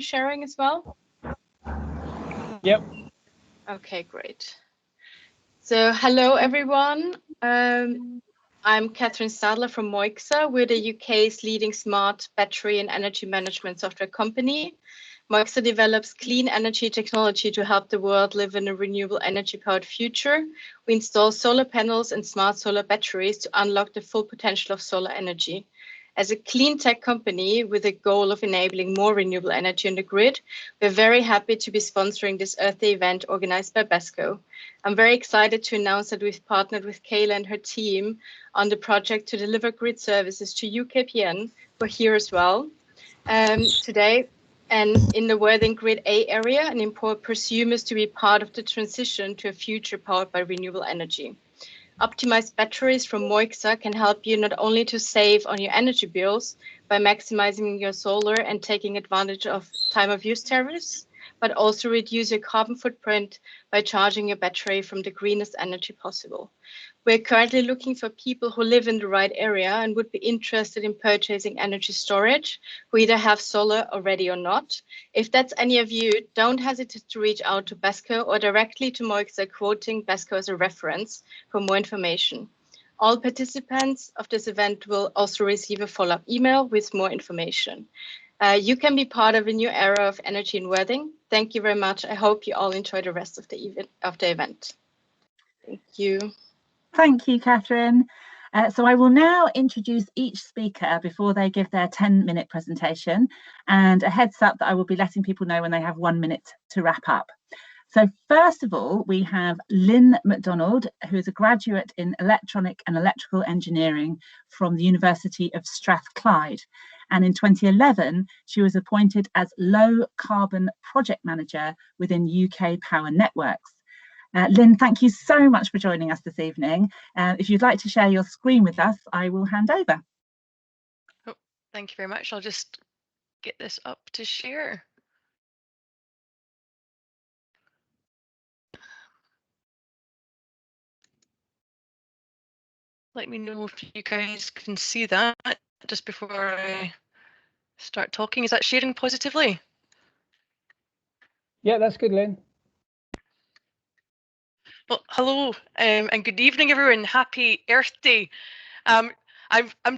sharing as well? Yep. Okay, great. So hello, everyone. I'm Catherine Sadler from Moixa. We're the UK's leading smart battery and energy management software company. Moixa develops clean energy technology to help the world live in a renewable energy-powered future. We install solar panels and smart solar batteries to unlock the full potential of solar energy. As a clean tech company with a goal of enabling more renewable energy on the grid, we're very happy to be sponsoring this Earth Day event organized by BHESCo. I'm very excited to announce that we've partnered with Kayla and her team on the project to deliver grid services to UKPN. We're here as well today. And in the Worthing Grid A area, and import prosumers to be part of the transition to a future powered by renewable energy. Optimized batteries from Moixa can help you not only to save on your energy bills by maximizing your solar and taking advantage of time of use tariffs, but also reduce your carbon footprint by charging your battery from the greenest energy possible. We're currently looking for people who live in the right area and would be interested in purchasing energy storage, who either have solar already or not. If that's any of you, don't hesitate to reach out to BHESCo or directly to Moixa, quoting BHESCo as a reference for more information. All participants of this event will also receive a follow-up email with more information. You can be part of a new era of energy in Worthing. Thank you very much. I hope you all enjoy the rest of the event. Thank you. Thank you, Catherine. So I will now introduce each speaker before they give their 10-minute presentation, and a heads up that I will be letting people know when they have 1 minute to wrap up. So first of all, we have Lynn MacDonald, who is a graduate in electronic and electrical engineering from the University of Strathclyde. And in 2011, she was appointed as low carbon project manager within UK Power Networks. Lynn, thank you so much for joining us this evening. If you'd like to share your screen with us, I will hand over. Oh, thank you very much. I'll just get this up to share. Let me know if you guys can see that just before I start talking. Is that sharing positively? Yeah, that's good, Lynn. Well, hello and good evening, everyone. Happy Earth Day. I'm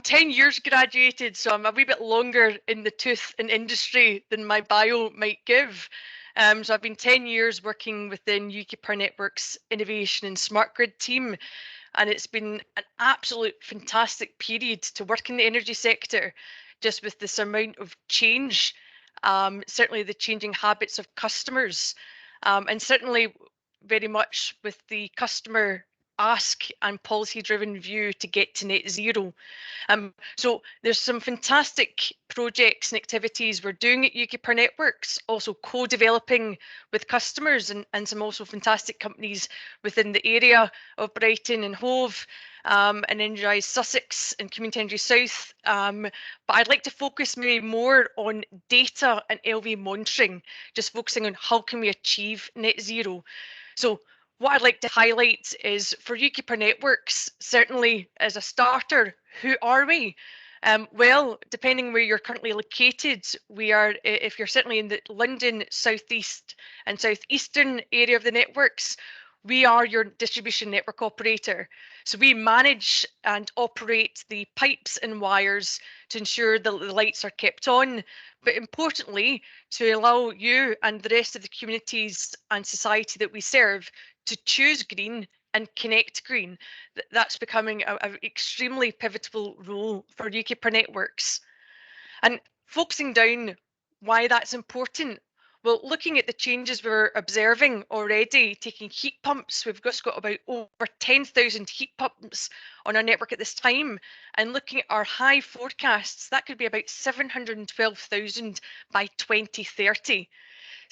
10 years graduated, so I'm a wee bit longer in the tooth and industry than my bio might give. So I've been 10 years working within UK Power Networks Innovation and Smart Grid team, and it's been an absolute fantastic period to work in the energy sector, just with this amount of change, certainly the changing habits of customers, and certainly very much with the customer ask and policy driven view to get to net zero. So there's some fantastic projects and activities we're doing at UK Power Networks, also co-developing with customers and some also fantastic companies within the area of Brighton and Hove, and Energize Sussex and Community Energy South. But I'd like to focus maybe more on data and LV monitoring, just focusing on how can we achieve net zero. So what I'd like to highlight is for UK Power Networks, certainly as a starter, who are we? Well, depending where you're currently located, we are, if you're certainly in the London, southeast and southeastern area of the networks, we are your distribution network operator. So we manage and operate the pipes and wires to ensure that the lights are kept on, but importantly, to allow you and the rest of the communities and society that we serve to choose green and connect green. That's becoming an extremely pivotal role for UK Power Networks. And focusing down why that's important. Well, looking at the changes we're observing already, taking heat pumps, we've just got about over 10,000 heat pumps on our network at this time, and looking at our high forecasts, that could be about 712,000 by 2030.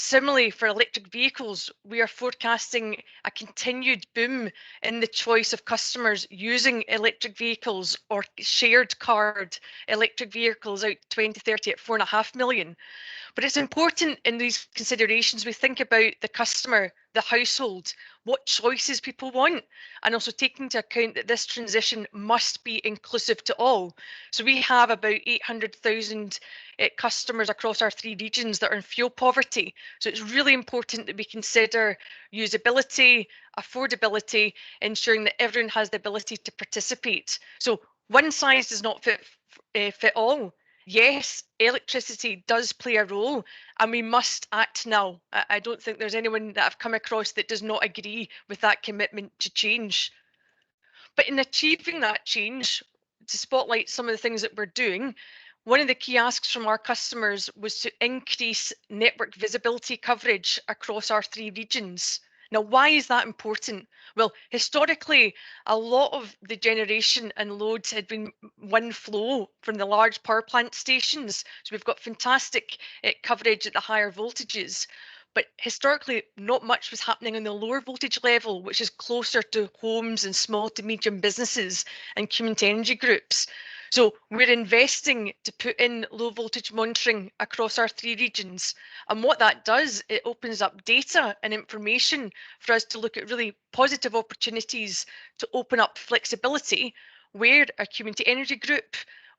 Similarly, for electric vehicles, we are forecasting a continued boom in the choice of customers using electric vehicles or shared card electric vehicles out 2030 at 4.5 million. But it's important in these considerations we think about the customer the household, what choices people want, and also taking into account that this transition must be inclusive to all. So we have about 800,000 customers across our 3 regions that are in fuel poverty. So it's really important that we consider usability, affordability, ensuring that everyone has the ability to participate. So one size does not fit all. Yes, electricity does play a role, and we must act now. I don't think there's anyone that I've come across that does not agree with that commitment to change. But in achieving that change, to spotlight some of the things that we're doing, one of the key asks from our customers was to increase network visibility coverage across our 3 regions. Now, why is that important? Well, historically, a lot of the generation and loads had been one flow from the large power plant stations. So we've got fantastic coverage at the higher voltages. But historically, not much was happening on the lower voltage level, which is closer to homes and small to medium businesses and community energy groups. So we're investing to put in low voltage monitoring across our 3 regions. And what that does, it opens up data and information for us to look at really positive opportunities to open up flexibility where a community energy group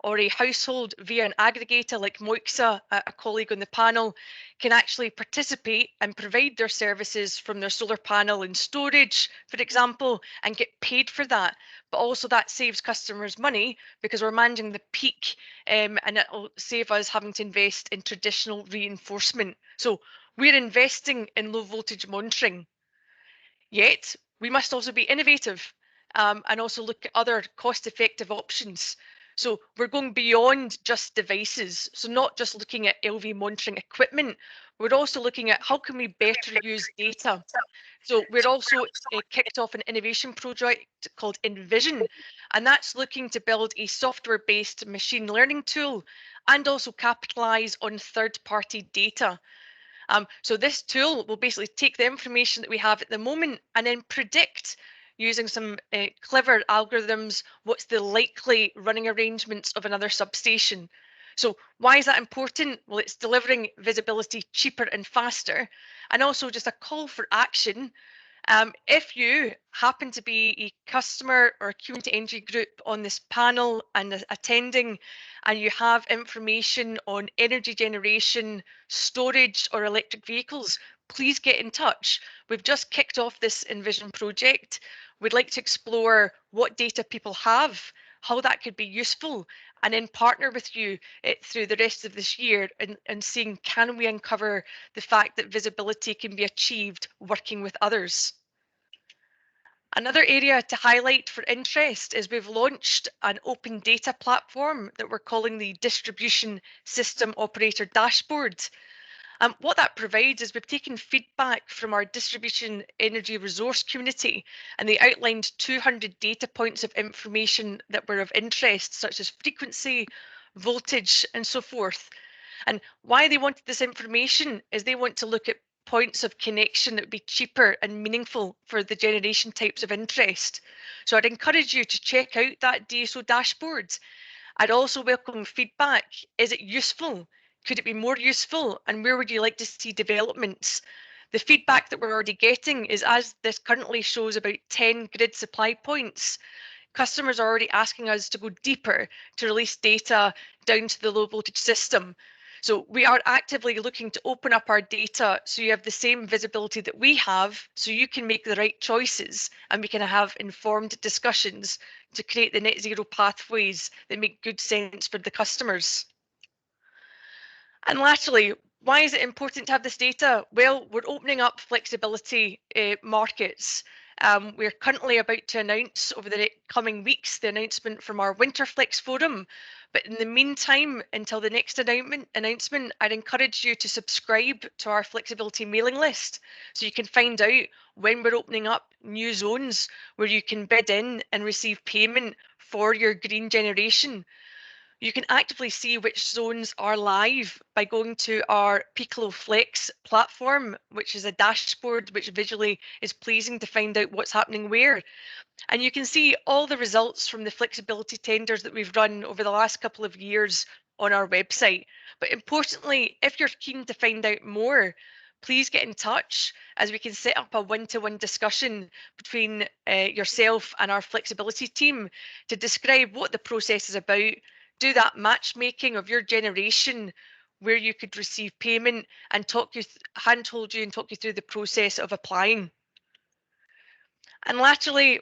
or a household via an aggregator like Moixa, a colleague on the panel, can actually participate and provide their services from their solar panel and storage, for example, and get paid for that. But also that saves customers money because we're managing the peak, and it'll save us having to invest in traditional reinforcement. So we're investing in low voltage monitoring. Yet we must also be innovative and also look at other cost-effective options. So we're going beyond just devices. So not just looking at LV monitoring equipment, we're also looking at how can we better use data. So we're also kicked off an innovation project called Envision, and that's looking to build a software-based machine learning tool and also capitalise on third-party data. So this tool will basically take the information that we have at the moment and then predict using some clever algorithms what's the likely running arrangements of another substation. So why is that important? Well, it's delivering visibility cheaper and faster, and also just a call for action. If you happen to be a customer or a community energy group on this panel and attending, and you have information on energy generation, storage, or electric vehicles, please get in touch. We've just kicked off this Envision project. We'd like to explore what data people have, how that could be useful, and then partner with you through the rest of this year and seeing can we uncover the fact that visibility can be achieved working with others. Another area to highlight for interest is we've launched an open data platform that we're calling the Distribution System Operator Dashboard. What that provides is we've taken feedback from our distribution energy resource community, and they outlined 200 data points of information that were of interest, such as frequency, voltage, and so forth. And why they wanted this information is they want to look at points of connection that would be cheaper and meaningful for the generation types of interest. So I'd encourage you to check out that DSO dashboard. I'd also welcome feedback. Is it useful? Could it be more useful? And where would you like to see developments? The feedback that we're already getting is, as this currently shows about 10 grid supply points, customers are already asking us to go deeper to release data down to the low voltage system. So we are actively looking to open up our data so you have the same visibility that we have, so you can make the right choices and we can have informed discussions to create the net zero pathways that make good sense for the customers. And lastly, why is it important to have this data? Well, we're opening up flexibility markets. We're currently about to announce over the coming weeks the announcement from our Winterflex Forum. But in the meantime, until the next announcement, I'd encourage you to subscribe to our flexibility mailing list so you can find out when we're opening up new zones where you can bid in and receive payment for your green generation. You can actively see which zones are live by going to our Piccolo Flex platform, which is a dashboard which visually is pleasing to find out what's happening where. And you can see all the results from the flexibility tenders that we've run over the last couple of years on our website. But importantly, if you're keen to find out more, please get in touch as we can set up a one-to-one discussion between yourself and our flexibility team to describe what the process is about, do that matchmaking of your generation where you could receive payment, and handhold you and talk you through the process of applying. And laterally,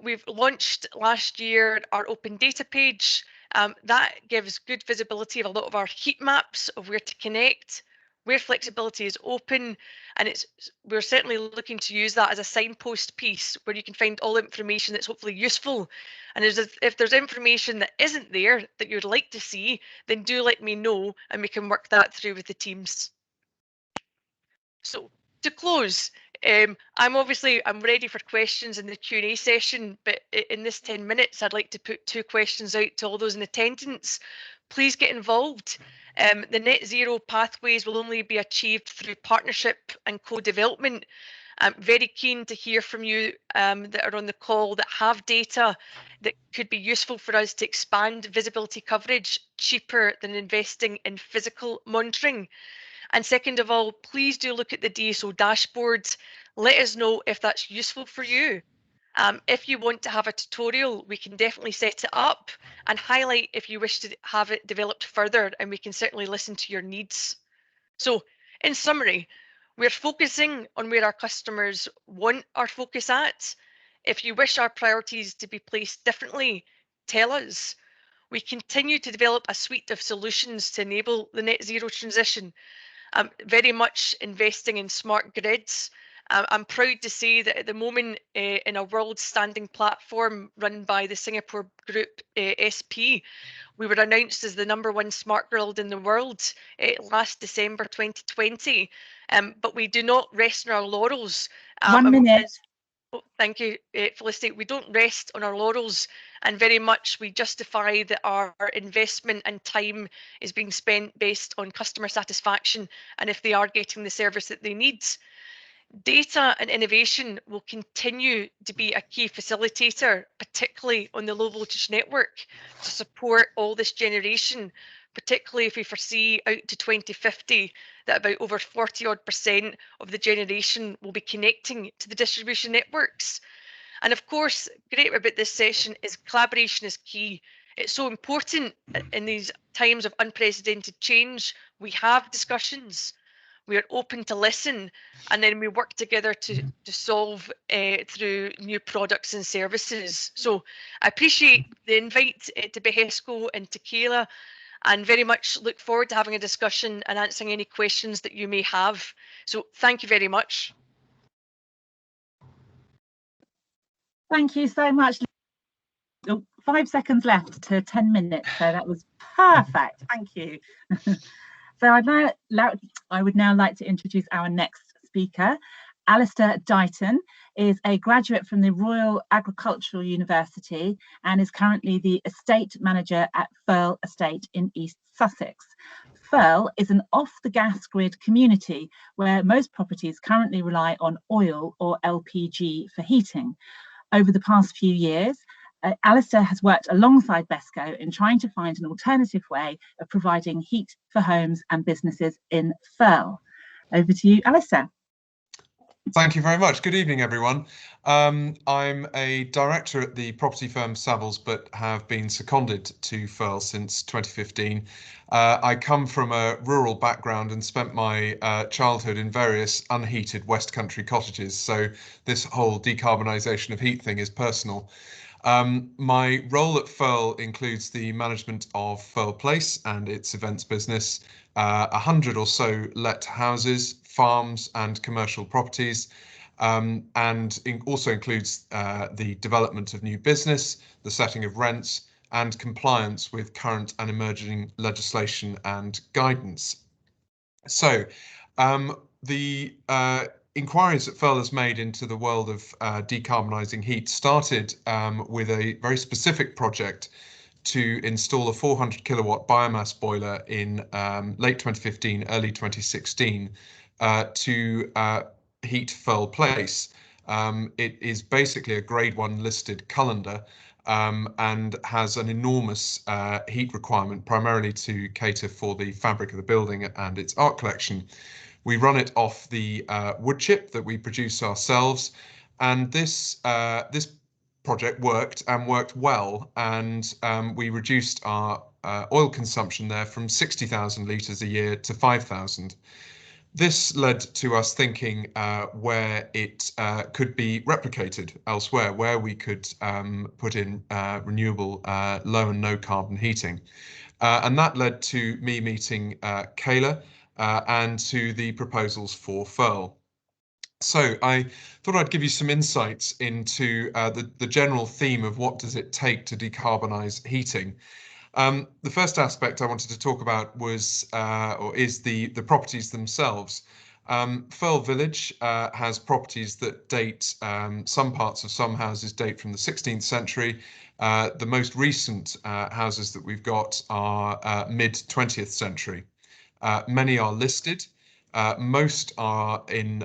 we've launched last year our open data page. That gives good visibility of a lot of our heat maps of where to connect, where flexibility is open, and we're certainly looking to use that as a signpost piece where you can find all information that's hopefully useful. And if there's information that isn't there that you'd like to see, then do let me know and we can work that through with the teams. So to close, I'm ready for questions in the Q&A session, but in this 10 minutes, I'd like to put 2 questions out to all those in attendance. Please get involved. The net zero pathways will only be achieved through partnership and co-development. I'm very keen to hear from you that are on the call that have data that could be useful for us to expand visibility coverage cheaper than investing in physical monitoring. And second of all, please do look at the DSO dashboards. Let us know if that's useful for you. If you want to have a tutorial, we can definitely set it up and highlight if you wish to have it developed further, and we can certainly listen to your needs. So in summary, we're focusing on where our customers want our focus at. If you wish our priorities to be placed differently, tell us. We continue to develop a suite of solutions to enable the net zero transition. Very much investing in smart grids. I'm proud to say that at the moment, in a world standing platform run by the Singapore group SP, we were announced as the #1 smart grid in the world last December 2020. But we do not rest on our laurels. 1 minute. Thank you, Felicity. We don't rest on our laurels, and very much we justify that our investment and time is being spent based on customer satisfaction and if they are getting the service that they need. Data and innovation will continue to be a key facilitator, particularly on the low voltage network, to support all this generation, particularly if we foresee out to 2050 that about over 40% of the generation will be connecting to the distribution networks. And of course, great about this session is collaboration is key. It's so important in these times of unprecedented change. We have discussions, we are open to listen, and then we work together to solve through new products and services. So I appreciate the invite to BHESCo and to Kayla, and very much look forward to having a discussion and answering any questions that you may have. So thank you very much. Thank you so much. Oh, 5 seconds left to 10 minutes, so that was perfect. Thank you. So I would now like to introduce our next speaker. Aleister Dayton is a graduate from the Royal Agricultural University and is currently the estate manager at Firle Estate in East Sussex. Firle is an off-the-gas grid community where most properties currently rely on oil or LPG for heating. Over the past few years, Alister has worked alongside BHESCo in trying to find an alternative way of providing heat for homes and businesses in Firle. Over to you, Alister. Thank you very much. Good evening, everyone. I'm a director at the property firm Savills, but have been seconded to Firle since 2015. I come from a rural background and spent my childhood in various unheated West Country cottages, so this whole decarbonisation of heat thing is personal. My role at Firle includes the management of Firle Place and its events business, 100 or so let houses, farms and commercial properties, and also includes the development of new business, the setting of rents and compliance with current and emerging legislation and guidance. So the inquiries that Firle has made into the world of decarbonising heat started with a very specific project to install a 400 kilowatt biomass boiler in late 2015, early 2016 to heat Firle Place. It is basically a grade 1 listed colander and has an enormous heat requirement, primarily to cater for the fabric of the building and its art collection. We run it off the wood chip that we produce ourselves, and this project worked and worked well, and we reduced our oil consumption there from 60,000 litres a year to 5,000. This led to us thinking where it could be replicated elsewhere, where we could put in renewable low and no carbon heating. And that led to me meeting Kayla and to the proposals for Firle. So I thought I'd give you some insights into the general theme of what does it take to decarbonise heating. The first aspect I wanted to talk about was or is the properties themselves. Firle Village has properties that date, some parts of some houses date from the 16th century. The most recent houses that we've got are mid 20th century. Many are listed. Most are in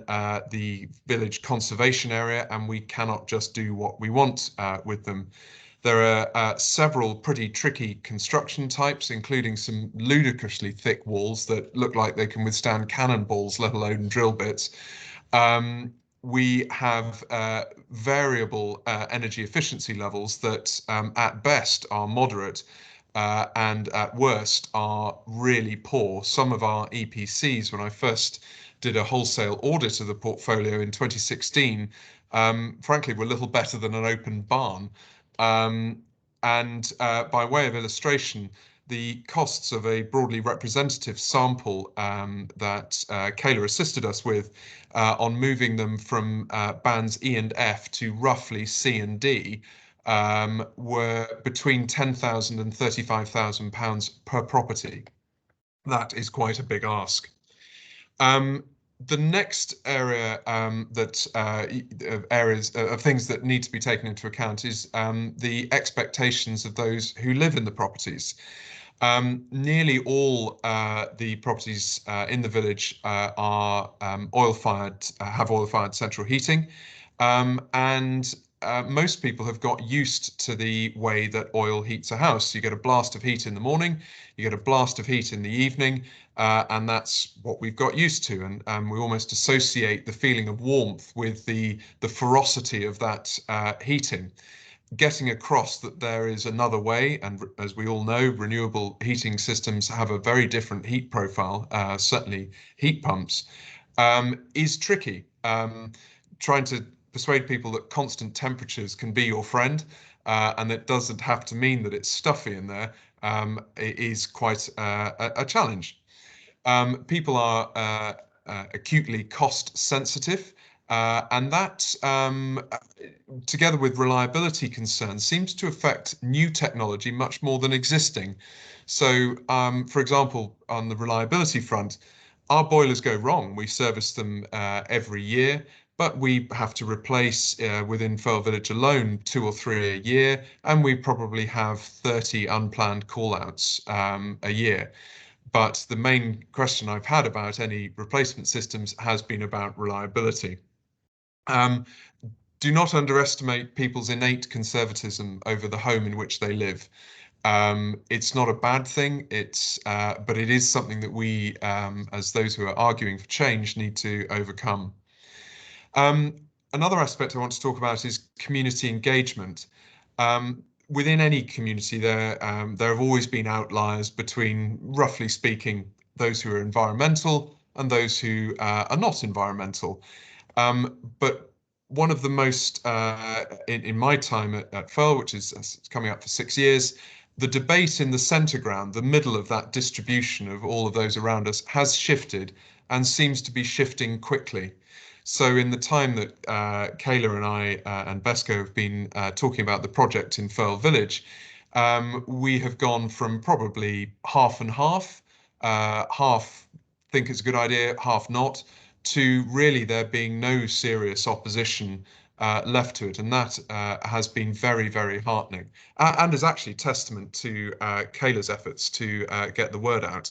the village conservation area, and we cannot just do what we want with them. There are several pretty tricky construction types, including some ludicrously thick walls that look like they can withstand cannonballs, let alone drill bits. We have variable energy efficiency levels that at best are moderate and at worst are really poor. Some of our EPCs, when I first did a wholesale audit of the portfolio in 2016, frankly, were little better than an open barn. By way of illustration, the costs of a broadly representative sample that Kayla assisted us with on moving them from bands E and F to roughly C and D were between £10,000 and £35,000 per property. That is quite a big ask. The next area areas of things that need to be taken into account is the expectations of those who live in the properties. Nearly all the properties in the village are oil-fired, have oil-fired central heating, and most people have got used to the way that oil heats a house. You get a blast of heat in the morning, you get a blast of heat in the evening, and that's what we've got used to. And we almost associate the feeling of warmth with the ferocity of that heating. Getting across that there is another way, and as we all know, renewable heating systems have a very different heat profile, certainly heat pumps, is tricky. Trying to persuade people that constant temperatures can be your friend, and it doesn't have to mean that it's stuffy in there, it is quite a challenge. People are acutely cost sensitive, and that, together with reliability concerns, seems to affect new technology much more than existing. So, for example, on the reliability front, our boilers go wrong. We service them every year, but we have to replace within Firle Village alone 2 or 3 a year, and we probably have 30 unplanned call-outs a year. But the main question I've had about any replacement systems has been about reliability. Do not underestimate people's innate conservatism over the home in which they live. It's not a bad thing, but it is something that we, as those who are arguing for change, need to overcome. Another aspect I want to talk about is community engagement. Within any community, there have always been outliers between, roughly speaking, those who are environmental and those who are not environmental. But one of the most, in my time at Firle, which is coming up for 6 years, the debate in the centre ground, the middle of that distribution of all of those around us, has shifted and seems to be shifting quickly. So in the time that Kayla and I and BHESCo have been talking about the project in Firle Village, we have gone from probably half and half, half think it's a good idea, half not, to really there being no serious opposition left to it. And that has been very, very heartening and is actually testament to Kayla's efforts to get the word out.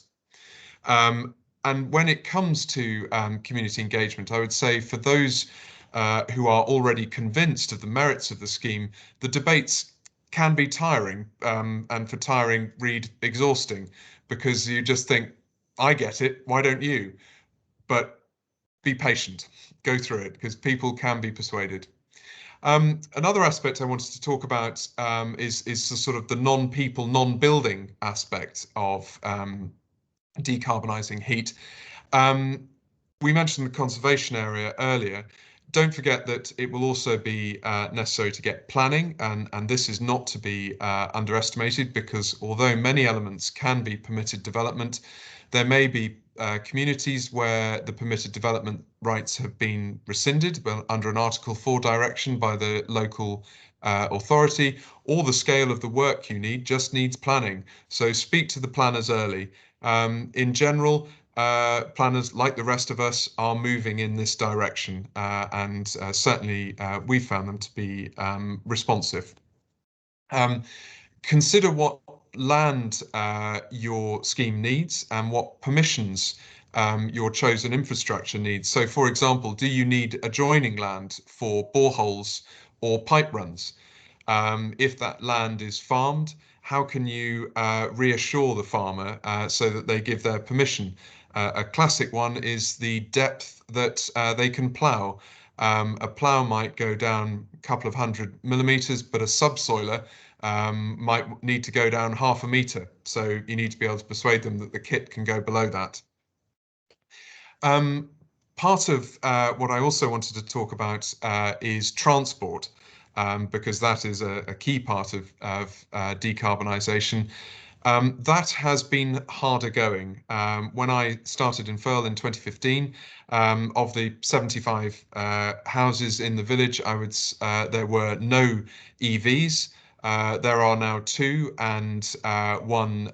And when it comes to community engagement, I would say for those who are already convinced of the merits of the scheme, the debates can be tiring, and for tiring, read exhausting, because you just think, I get it, why don't you? but be patient, go through it, because people can be persuaded. Another aspect I wanted to talk about is the sort of the non-people, non-building aspect of decarbonising heat. We mentioned the conservation area earlier. Don't forget that it will also be necessary to get planning, and this is not to be underestimated, because although many elements can be permitted development, there may be communities where the permitted development rights have been rescinded under an Article 4 direction by the local authority, or the scale of the work you need just needs planning. So speak to the planners early. In general, planners, like the rest of us, are moving in this direction, and certainly we found them to be responsive. Consider what land your scheme needs and what permissions your chosen infrastructure needs. So, for example, do you need adjoining land for boreholes or pipe runs? If that land is farmed, how can you reassure the farmer so that they give their permission? A classic one is the depth that they can plough. A plough might go down a couple of 100 millimeters, but a subsoiler might need to go down 0.5 meter. So you need to be able to persuade them that the kit can go below that. Part of what I also wanted to talk about is transport, because that is a key part of decarbonisation. That has been harder going. When I started in Firle in 2015, of the 75 houses in the village, there were no EVs. There are now 2 and 1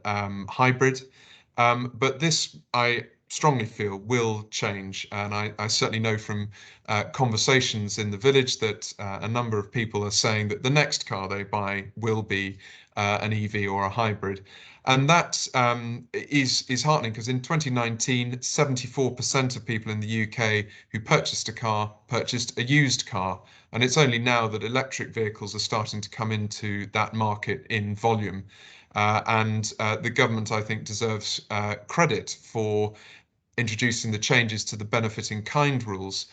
hybrid. But this, I strongly feel, will change. And I certainly know from conversations in the village that a number of people are saying that the next car they buy will be an EV or a hybrid. And that is heartening, because in 2019, 74% of people in the UK who purchased a car purchased a used car. And it's only now that electric vehicles are starting to come into that market in volume. And the government, I think, deserves credit for introducing the changes to the benefit in kind rules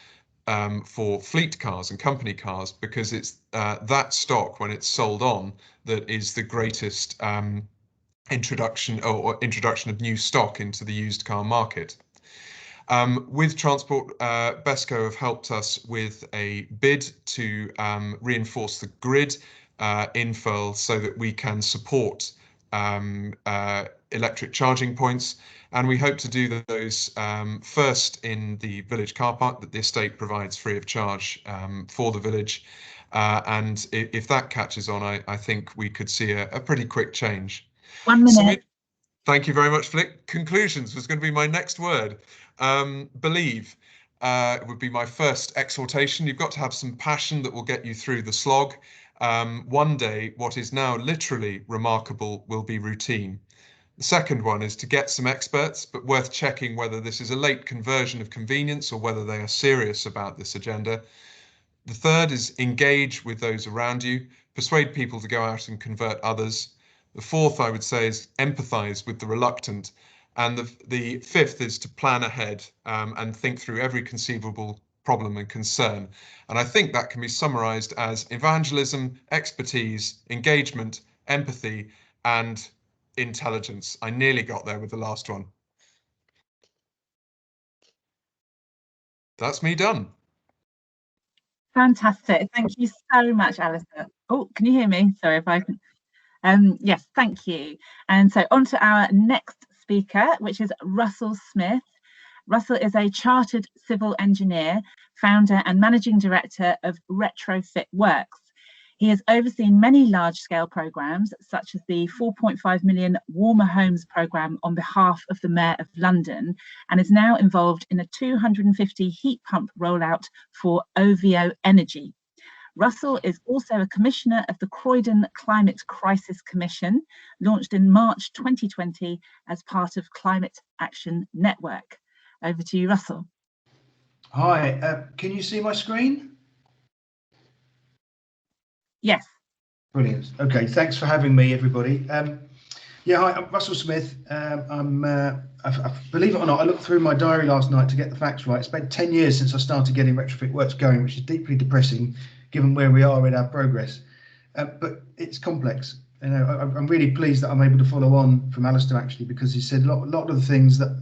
for fleet cars and company cars, because it's that stock, when it's sold on, that is the greatest introduction of new stock into the used car market. With transport, BHESCo have helped us with a bid to reinforce the grid in Firle so that we can support electric charging points, and we hope to do those first in the village car park that the estate provides free of charge for the village. And if that catches on, I think we could see a pretty quick change. 1 minute. Thank you very much, Flick. Conclusions was going to be my next word. Believe would be my first exhortation. You've got to have some passion that will get you through the slog. One day, what is now literally remarkable will be routine. The second one is to get some experts, but worth checking whether this is a late conversion of convenience or whether they are serious about this agenda. The third is engage with those around you, persuade people to go out and convert others. The fourth, I would say, is empathize with the reluctant. And the fifth is to plan ahead and think through every conceivable problem and concern. And I think that can be summarized as evangelism, expertise, engagement, empathy, and intelligence. I nearly got there with the last one. That's me done. Fantastic. Thank you so much, Alister. Oh, can you hear me? Sorry if I can. Yes, thank you. And so on to our next speaker, which is Russell Smith. Russell is a chartered civil engineer, founder and managing director of Retrofit Works. He has overseen many large-scale programmes, such as the 4.5 million Warmer Homes programme on behalf of the Mayor of London, and is now involved in a 250 heat pump rollout for OVO Energy. Russell is also a commissioner of the Croydon Climate Crisis Commission, launched in March 2020 as part of Climate Action Network. Over to you, Russell. Hi, can you see my screen? Yes. Brilliant. Okay, thanks for having me, everybody. Yeah, hi, I'm Russell Smith. Believe it or not, I looked through my diary last night to get the facts right. It's been 10 years since I started getting retrofit works going, which is deeply depressing given where we are in our progress. But it's complex. You know, I'm really pleased that I'm able to follow on from Alister actually, because he said a lot of the things that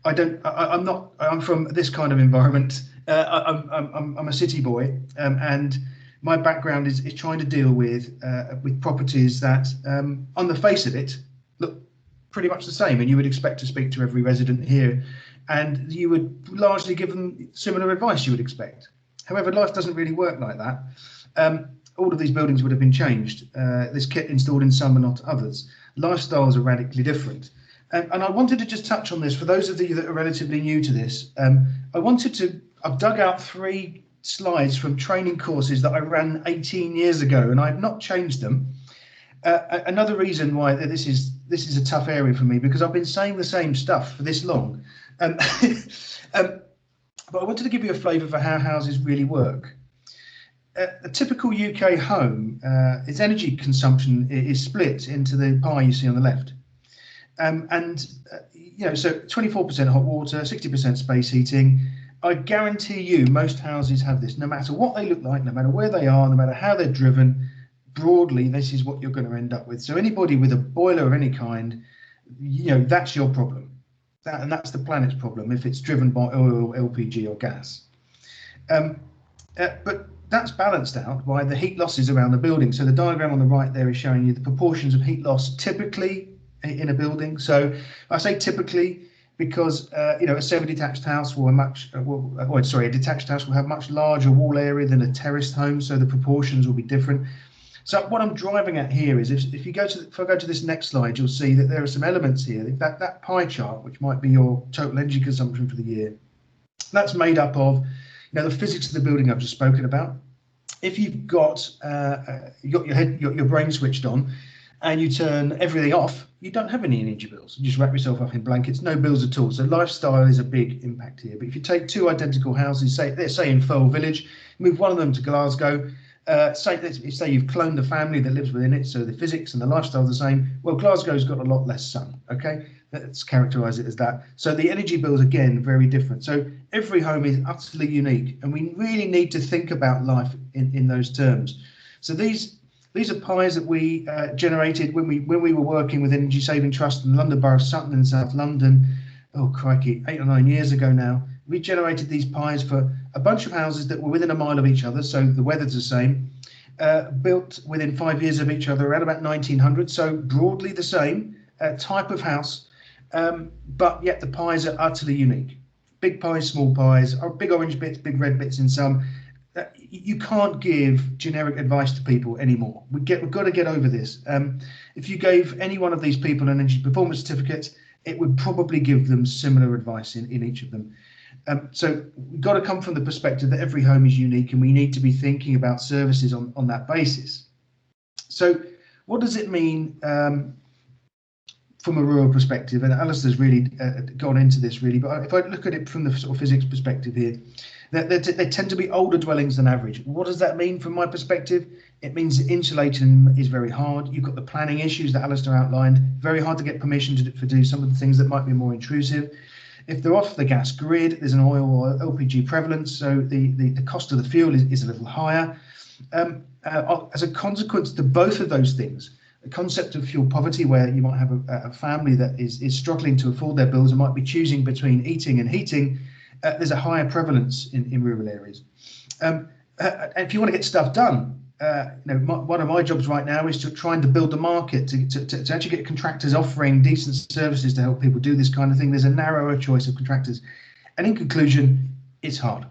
I'm from this kind of environment. I'm a city boy, and my background is trying to deal with properties that, on the face of it, look pretty much the same, and you would expect to speak to every resident here, and you would largely give them similar advice you would expect. However, life doesn't really work like that. All of these buildings would have been changed. There's kit installed in some and not others. Lifestyles are radically different. And I wanted to just touch on this for those of you that are relatively new to this. I've dug out 3 slides from training courses that I ran 18 years ago, and I've not changed them. Another reason why this is a tough area for me, because I've been saying the same stuff for this long. But I wanted to give you a flavour for how houses really work. A typical UK home, its energy consumption is split into the pie you see on the left. You know, so 24% hot water, 60% space heating. I guarantee you most houses have this, no matter what they look like, no matter where they are, no matter how they're driven. Broadly, this is what you're going to end up with. So anybody with a boiler of any kind, you know, that's your problem. And that's the planet's problem if it's driven by oil, LPG or gas. But that's balanced out by the heat losses around the building. So the diagram on the right there is showing you the proportions of heat loss typically in a building. So I say typically because you know, a semi-detached house will a detached house will have much larger wall area than a terraced home, so the proportions will be different. So what I'm driving at here is if I go to this next slide, you'll see that there are some elements here. That pie chart, which might be your total energy consumption for the year, that's made up of, you know, the physics of the building I've just spoken about. If you've got your brain switched on, and you turn everything off, you don't have any energy bills. You just wrap yourself up in blankets, no bills at all. So lifestyle is a big impact here. But if you take 2 identical houses, say in Firle village, move one of them to Glasgow, say you've cloned the family that lives within it, so the physics and the lifestyle are the same. Well, Glasgow's got a lot less sun, okay? Let's characterize it as that. So the energy bills, again, very different. So every home is utterly unique, and we really need to think about life in those terms. So these are pies that we generated when we were working with Energy Saving Trust in London Borough of Sutton in South London. Oh crikey, 8 or 9 years ago now. We generated these pies for a bunch of houses that were within a mile of each other, so the weather's the same. Built within 5 years of each other, around about 1900, so broadly the same type of house, but yet the pies are utterly unique. Big pies, small pies, big orange bits, big red bits in some. You can't give generic advice to people anymore. We've got to get over this. If you gave any one of these people an energy performance certificate, it would probably give them similar advice in each of them. So we've got to come from the perspective that every home is unique, and we need to be thinking about services on that basis. So what does it mean from a rural perspective? And Alister's really gone into this really, but if I look at it from the sort of physics perspective here, they tend to be older dwellings than average. What does that mean from my perspective? It means insulation is very hard. You've got the planning issues that Alister outlined, very hard to get permission to do some of the things that might be more intrusive. If they're off the gas grid, there's an oil or LPG prevalence, so the cost of the fuel is a little higher. As a consequence to both of those things, the concept of fuel poverty, where you might have a family that is struggling to afford their bills and might be choosing between eating and heating, there's a higher prevalence in rural areas. And if you want to get stuff done, one of my jobs right now is to trying to build the market to actually get contractors offering decent services to help people do this kind of thing. There's a narrower choice of contractors, and in conclusion, it's hard.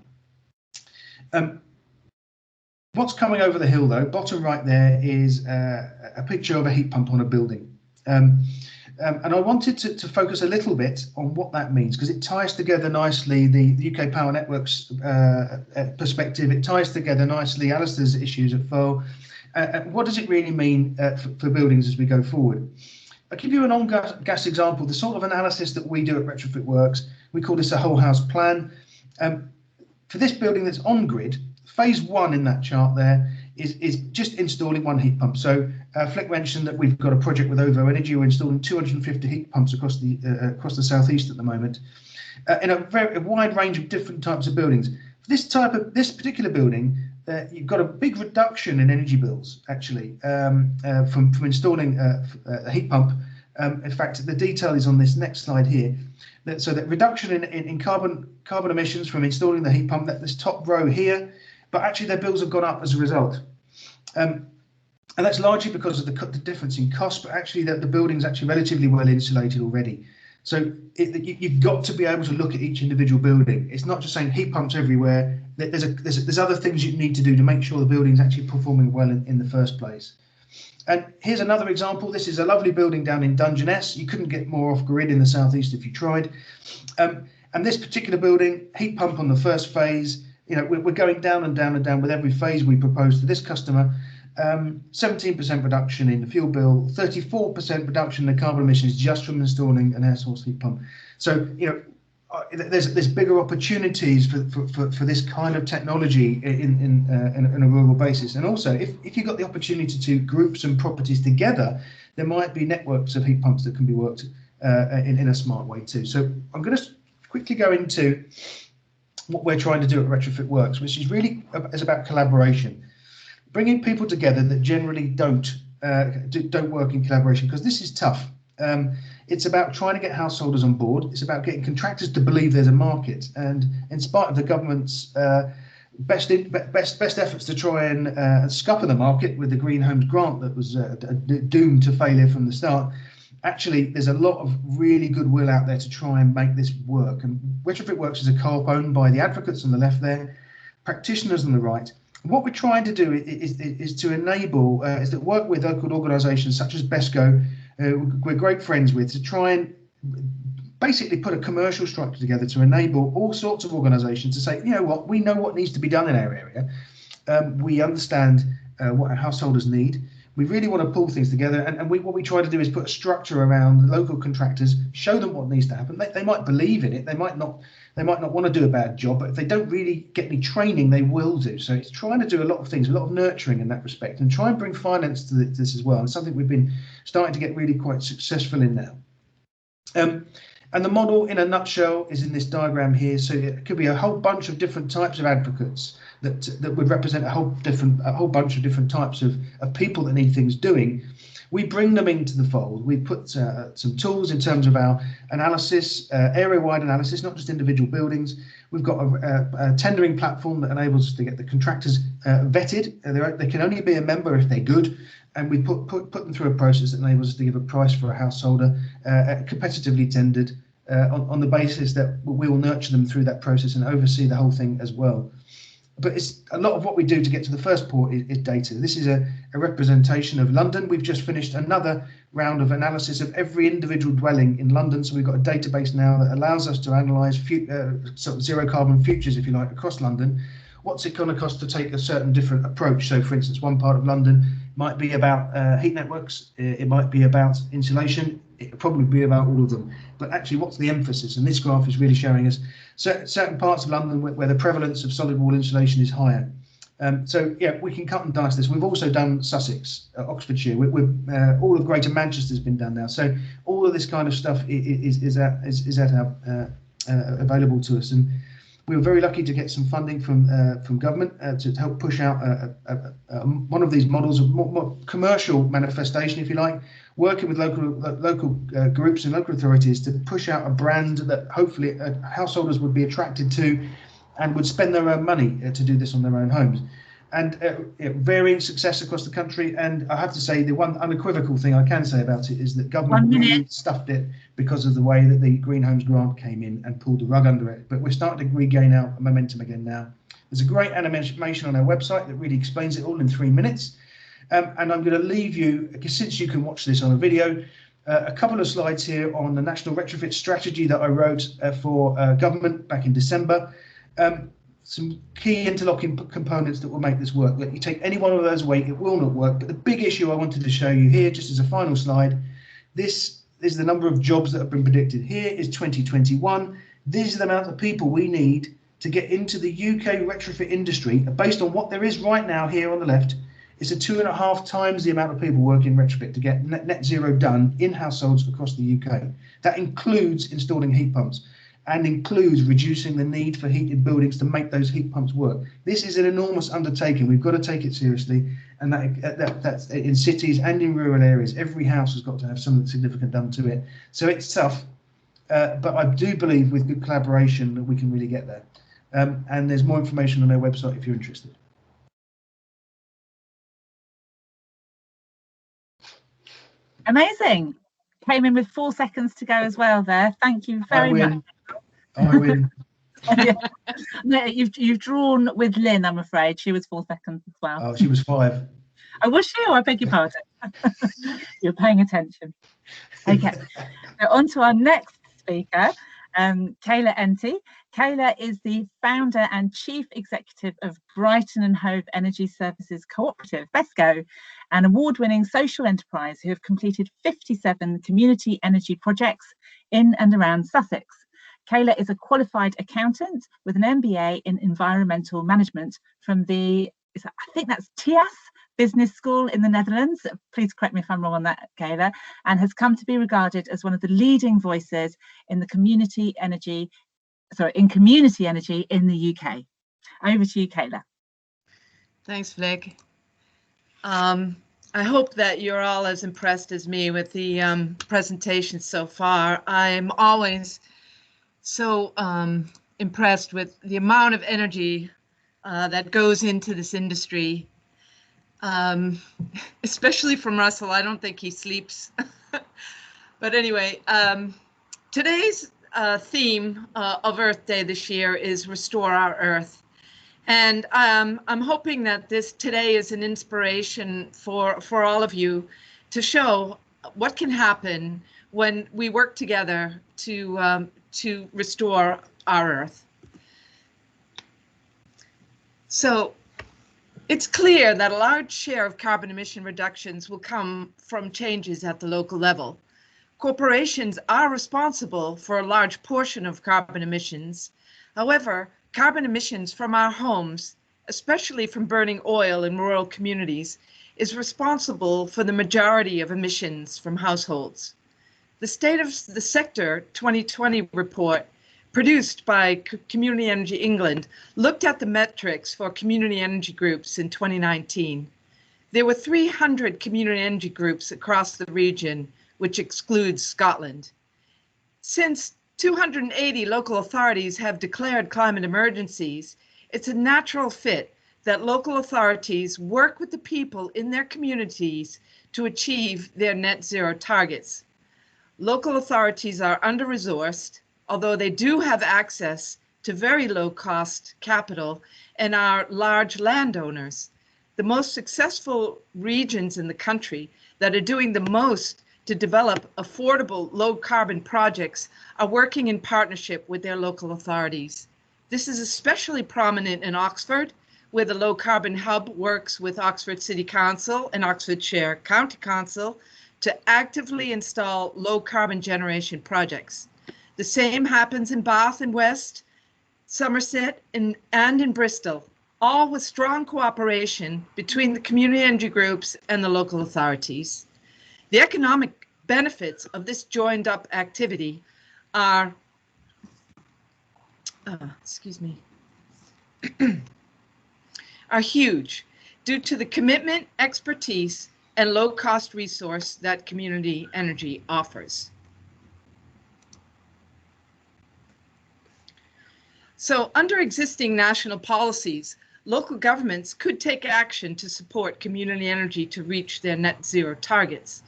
What's coming over the hill, though, bottom right there is a picture of a heat pump on a building. And I wanted to focus a little bit on what that means, because it ties together nicely the UK Power Networks perspective. It ties together nicely Alister's issues at Firle. What does it really mean for buildings as we go forward? I'll give you an on-gas example, the sort of analysis that we do at Retrofit Works. We call this a whole house plan. For this building that's on grid, phase 1 in that chart there is just installing one heat pump. So Flick mentioned that we've got a project with OVO Energy. We're installing 250 heat pumps across the southeast at the moment, in a wide range of different types of buildings. For this particular building, you've got a big reduction in energy bills actually from installing a heat pump. In fact, the detail is on this next slide here. So that reduction in carbon emissions from installing the heat pump, this top row here, but actually their bills have gone up as a result. And that's largely because of the difference in cost, but actually the building's actually relatively well insulated already. So you've got to be able to look at each individual building. It's not just saying heat pumps everywhere. There's other things you need to do to make sure the building's actually performing well in the first place. And here's another example. This is a lovely building down in Dungeness. You couldn't get more off grid in the southeast if you tried. And this particular building, heat pump on the first phase. We're going down and down and down with every phase we propose to this customer. 17% reduction in the fuel bill, 34% reduction in the carbon emissions just from installing an air source heat pump. So there's bigger opportunities for this kind of technology in a rural basis. And also, if you've got the opportunity to group some properties together, there might be networks of heat pumps that can be worked in a smart way too. So I'm going to quickly go into what we're trying to do at Retrofit Works, which is really about collaboration, bringing people together that generally don't work in collaboration, because this is tough. It's about trying to get householders on board. It's about getting contractors to believe there's a market. And in spite of the government's best efforts to try and scupper the market with the Green Homes grant that was doomed to failure from the start, actually there's a lot of really goodwill out there to try and make this work. And Retrofit Works is a co-op owned by the advocates on the left there, practitioners on the right. What we're trying to do is to enable, is to work with local organisations such as BHESCo, we're great friends with, to try and basically put a commercial structure together to enable all sorts of organisations to say, you know what, we know what needs to be done in our area. We understand what our householders need. We really want to pull things together, and what we try to do is put a structure around local contractors, show them what needs to happen. They might believe in it, they might not want to do a bad job, but if they don't really get any training, they will do. So it's trying to do a lot of things, a lot of nurturing in that respect, and try and bring finance to this as well. And something we've been starting to get really quite successful in now. And the model in a nutshell is in this diagram here. So it could be a whole bunch of different types of advocates that would represent a whole bunch of different types of people that need things doing. We bring them into the fold. We put some tools in terms of our analysis, area-wide analysis, not just individual buildings. We've got a tendering platform that enables us to get the contractors vetted. They can only be a member if they're good. And we put them through a process that enables us to give a price for a householder, competitively tendered, on the basis that we will nurture them through that process and oversee the whole thing as well. But it's a lot of what we do to get to the first port is data. This is a representation of London. We've just finished another round of analysis of every individual dwelling in London. So we've got a database now that allows us to analyse sort of zero carbon futures, if you like, across London. What's it going to cost to take a certain different approach? So, for instance, one part of London might be about heat networks. It might be about insulation. It'll probably be about all of them. But actually, what's the emphasis? And this graph is really showing us certain parts of London where the prevalence of solid wall insulation is higher. So, yeah, we can cut and dice this. We've also done Sussex, Oxfordshire. All of Greater Manchester has been done now. So all of this kind of stuff is available to us. And we were very lucky to get some funding from government to help push out one of these models of more commercial manifestation, if you like, working with local groups and local authorities to push out a brand that hopefully householders would be attracted to and would spend their own money to do this on their own homes. And varying success across the country. And I have to say, the one unequivocal thing I can say about it is that government really stuffed it because of the way that the Green Homes grant came in and pulled the rug under it. But we're starting to regain our momentum again now. There's a great animation on our website that really explains it all in 3 minutes. And I'm going to leave you, since you can watch this on a video, a couple of slides here on the National Retrofit Strategy that I wrote for government back in December. Some key interlocking components that will make this work. Let you take any one of those away, it will not work. But the big issue I wanted to show you here, just as a final slide, this is the number of jobs that have been predicted. Here is 2021. This is the amount of people we need to get into the UK retrofit industry, based on what there is right now here on the left, it's a 2.5 times the amount of people working retrofit to get net zero done in households across the UK. That includes installing heat pumps and includes reducing the need for heated buildings to make those heat pumps work. This is an enormous undertaking. We've got to take it seriously, and that's in cities and in rural areas. Every house has got to have something significant done to it. So it's tough, but I do believe with good collaboration that we can really get there. And there's more information on their website if you're interested. Amazing. Came in with 4 seconds to go as well there. Thank you very much. I win. Yeah. No, you've drawn with Lynn, I'm afraid. She was 4 seconds as well. Oh, she was 5. Oh, was she? Oh, I beg your pardon. You're paying attention. Okay, so on to our next speaker, Kayla Enty. Kayla is the founder and chief executive of Brighton and Hove Energy Services Cooperative, BHESCo, an award-winning social enterprise who have completed 57 community energy projects in and around Sussex. Kayla is a qualified accountant with an MBA in environmental management from I think that's TIAS Business School in the Netherlands. Please correct me if I'm wrong on that, Kayla, and has come to be regarded as one of the leading voices in the community energy in the UK. Over to you, Kayla. Thanks, Flick. I hope that you're all as impressed as me with the presentation so far. I'm always so impressed with the amount of energy that goes into this industry, especially from Russell. I don't think he sleeps. But anyway, today's theme of Earth Day this year is Restore Our Earth. And I'm hoping that today is an inspiration for all of you to show what can happen when we work together to restore our Earth. So it's clear that a large share of carbon emission reductions will come from changes at the local level. Corporations are responsible for a large portion of carbon emissions. However, carbon emissions from our homes, especially from burning oil in rural communities, is responsible for the majority of emissions from households. The State of the Sector 2020 report, produced by Community Energy England, looked at the metrics for community energy groups in 2019. There were 300 community energy groups across the region, which excludes Scotland. Since 280 local authorities have declared climate emergencies, it's a natural fit that local authorities work with the people in their communities to achieve their net zero targets. Local authorities are under-resourced, although they do have access to very low-cost capital and are large landowners. The most successful regions in the country that are doing the most to develop affordable low-carbon projects are working in partnership with their local authorities. This is especially prominent in Oxford, where the Low Carbon Hub works with Oxford City Council and Oxfordshire County Council to actively install low-carbon generation projects. The same happens in Bath and West, Somerset, and in Bristol, all with strong cooperation between the community energy groups and the local authorities. The economic benefits of this joined up activity are, are huge due to the commitment, expertise, and low cost resource that community energy offers. So under existing national policies, local governments could take action to support community energy to reach their net zero targets.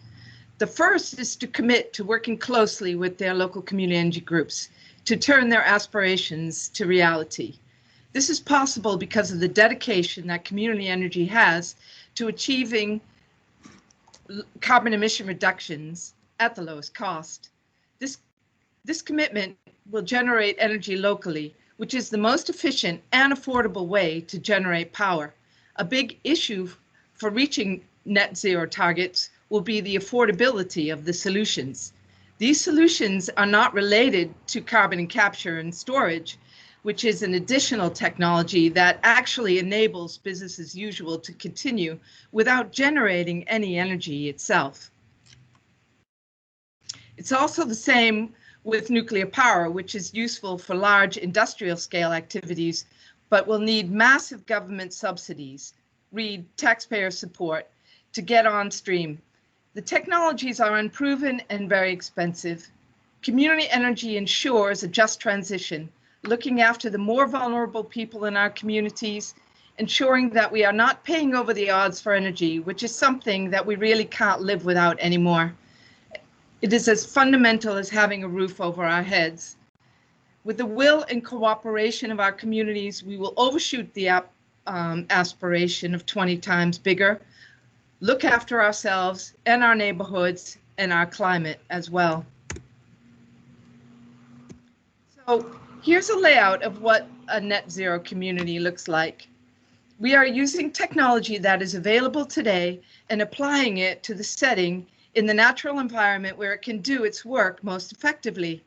The first is to commit to working closely with their local community energy groups to turn their aspirations to reality. This is possible because of the dedication that community energy has to achieving carbon emission reductions at the lowest cost. This commitment will generate energy locally, which is the most efficient and affordable way to generate power. A big issue for reaching net zero targets will be the affordability of the solutions. These solutions are not related to carbon capture and storage, which is an additional technology that actually enables business as usual to continue without generating any energy itself. It's also the same with nuclear power, which is useful for large industrial scale activities, but will need massive government subsidies, read taxpayer support, to get on stream. The technologies are unproven and very expensive. Community energy ensures a just transition, looking after the more vulnerable people in our communities, ensuring that we are not paying over the odds for energy, which is something that we really can't live without anymore. It is as fundamental as having a roof over our heads. With the will and cooperation of our communities, we will overshoot the aspiration of 20 times bigger, look after ourselves and our neighborhoods and our climate as well. So here's a layout of what a net zero community looks like. We are using technology that is available today and applying it to the setting in the natural environment where it can do its work most effectively.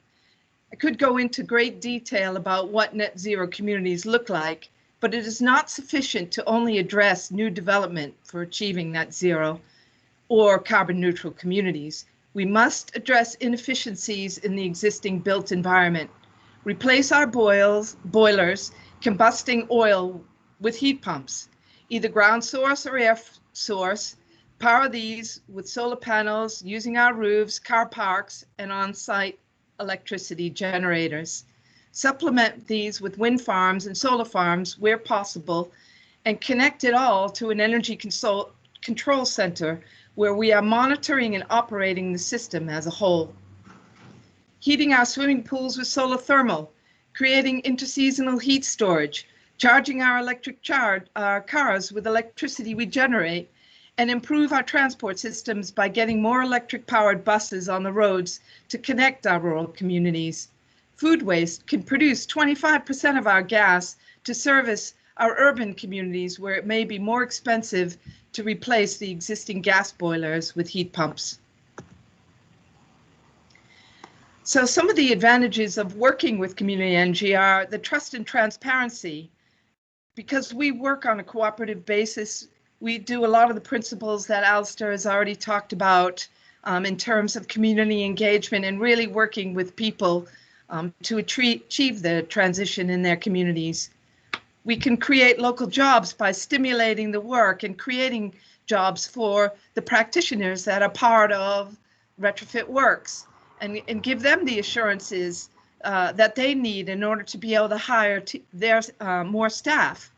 I could go into great detail about what net zero communities look like, but it is not sufficient to only address new development for achieving net zero or carbon neutral communities. We must address inefficiencies in the existing built environment, replace our boilers combusting oil with heat pumps, either ground source or air source, power these with solar panels using our roofs, car parks, and on-site electricity generators. Supplement these with wind farms and solar farms where possible, and connect it all to an energy control center where we are monitoring and operating the system as a whole. Heating our swimming pools with solar thermal, creating interseasonal heat storage, charging our cars with electricity we generate, and improve our transport systems by getting more electric-powered buses on the roads to connect our rural communities. Food waste can produce 25% of our gas to service our urban communities where it may be more expensive to replace the existing gas boilers with heat pumps. So some of the advantages of working with community energy are the trust and transparency. Because we work on a cooperative basis, we do a lot of the principles that Alister has already talked about in terms of community engagement and really working with people to achieve the transition in their communities. We can create local jobs by stimulating the work and creating jobs for the practitioners that are part of Retrofit Works and give them the assurances that they need in order to be able to hire their more staff.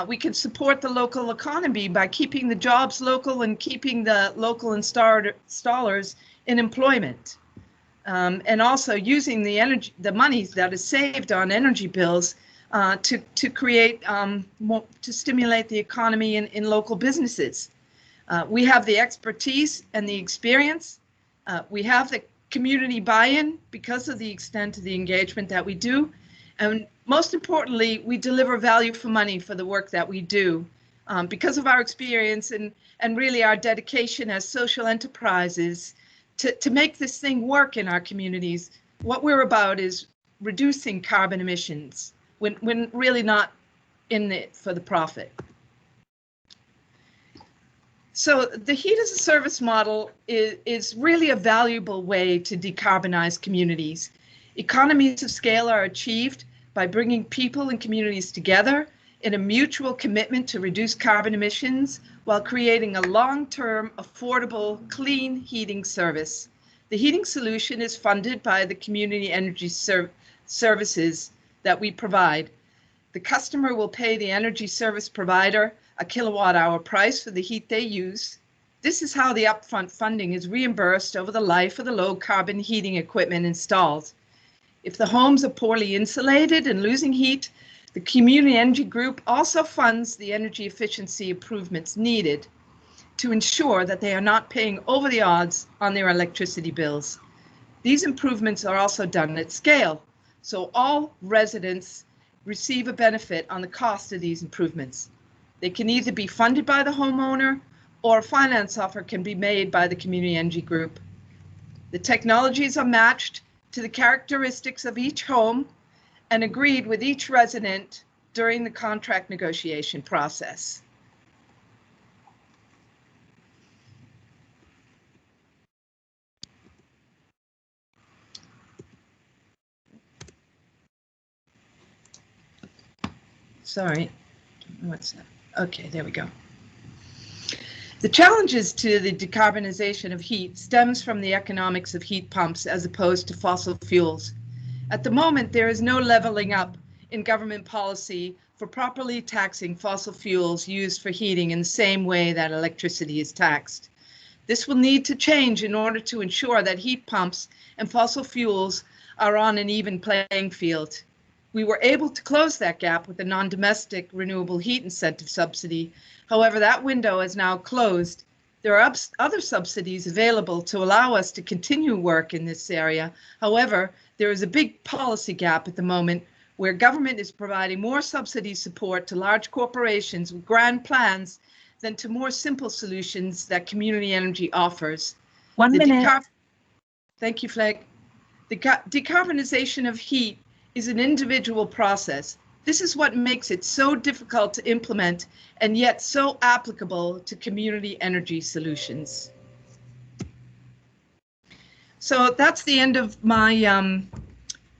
We can support the local economy by keeping the jobs local and keeping the local installers in employment. And also using the money that is saved on energy bills to create, to stimulate the economy in local businesses. We have the expertise and the experience. We have the community buy-in because of the extent of the engagement that we do. And most importantly, we deliver value for money for the work that we do because of our experience and really our dedication as social enterprises to make this thing work in our communities. What we're about is reducing carbon emissions when really not in it for the profit. So the heat as a service model is really a valuable way to decarbonize communities. Economies of scale are achieved by bringing people and communities together in a mutual commitment to reduce carbon emissions while creating a long-term, affordable, clean heating service. The heating solution is funded by the community energy services that we provide. The customer will pay the energy service provider a kilowatt-hour price for the heat they use. This is how the upfront funding is reimbursed over the life of the low-carbon heating equipment installed. If the homes are poorly insulated and losing heat, the community energy group also funds the energy efficiency improvements needed to ensure that they are not paying over the odds on their electricity bills. These improvements are also done at scale, so all residents receive a benefit on the cost of these improvements. They can either be funded by the homeowner or a finance offer can be made by the community energy group. The technologies are matched to the characteristics of each home and agreed with each resident during the contract negotiation process. Sorry, what's that? Okay, there we go. The challenges to the decarbonization of heat stems from the economics of heat pumps as opposed to fossil fuels. At the moment, there is no leveling up in government policy for properly taxing fossil fuels used for heating in the same way that electricity is taxed. This will need to change in order to ensure that heat pumps and fossil fuels are on an even playing field. We were able to close that gap with the non-domestic renewable heat incentive subsidy. However, that window is now closed. There are other subsidies available to allow us to continue work in this area. However, there is a big policy gap at the moment where government is providing more subsidy support to large corporations with grand plans than to more simple solutions that community energy offers. 1 minute. Thank you, Fleg. The decarbonization of heat is an individual process. This is what makes it so difficult to implement and yet so applicable to community energy solutions. So that's the end of my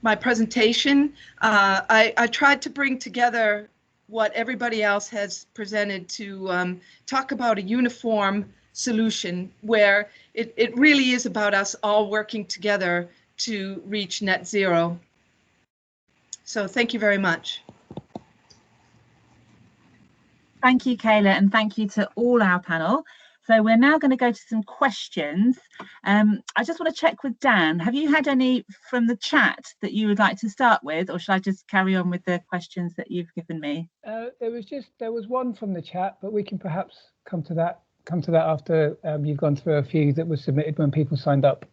my presentation. I tried to bring together what everybody else has presented to talk about a uniform solution where it really is about us all working together to reach net zero. So thank you very much. Thank you, Kayla, and thank you to all our panel. So we're now going to go to some questions. I just want to check with Dan. Have you had any from the chat that you would like to start with, or should I just carry on with the questions that you've given me? There was one from the chat, but we can perhaps come to that after you've gone through a few that were submitted when people signed up.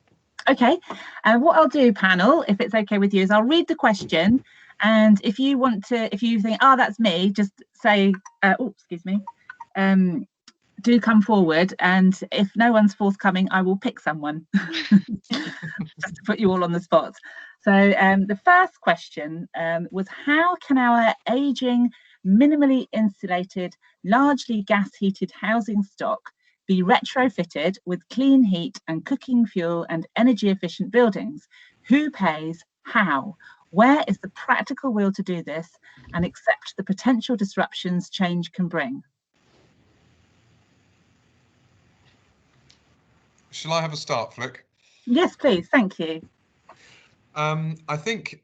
Okay, and what I'll do, panel, if it's okay with you, is I'll read the question, and if you want to, if you think, oh, that's me, just say, oh, excuse me, do come forward, and if no one's forthcoming, I will pick someone, just to put you all on the spot. So the first question was, how can our ageing, minimally insulated, largely gas-heated housing stock be retrofitted with clean heat and cooking fuel and energy efficient buildings? Who pays? How? Where is the practical will to do this and accept the potential disruptions change can bring? Shall I have a start, Flick? Yes, please. Thank you. I think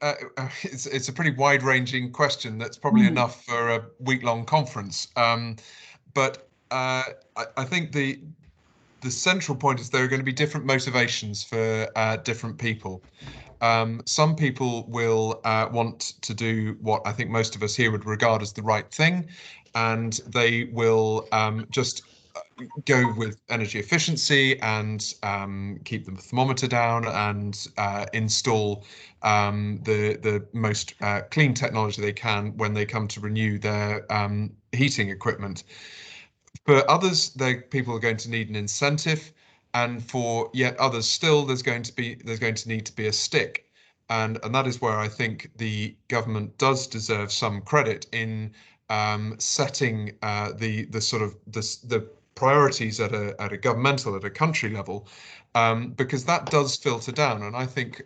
it's a pretty wide-ranging question that's probably enough for a week-long conference. But I think the central point is there are going to be different motivations for different people. Some people will want to do what I think most of us here would regard as the right thing, and they will just go with energy efficiency and keep the thermometer down and install the most clean technology they can when they come to renew their heating equipment. For others, people are going to need an incentive, and for yet others still, there's going to need to be a stick, and that is where I think the government does deserve some credit in setting the priorities at a governmental, at a country level, because that does filter down. And I think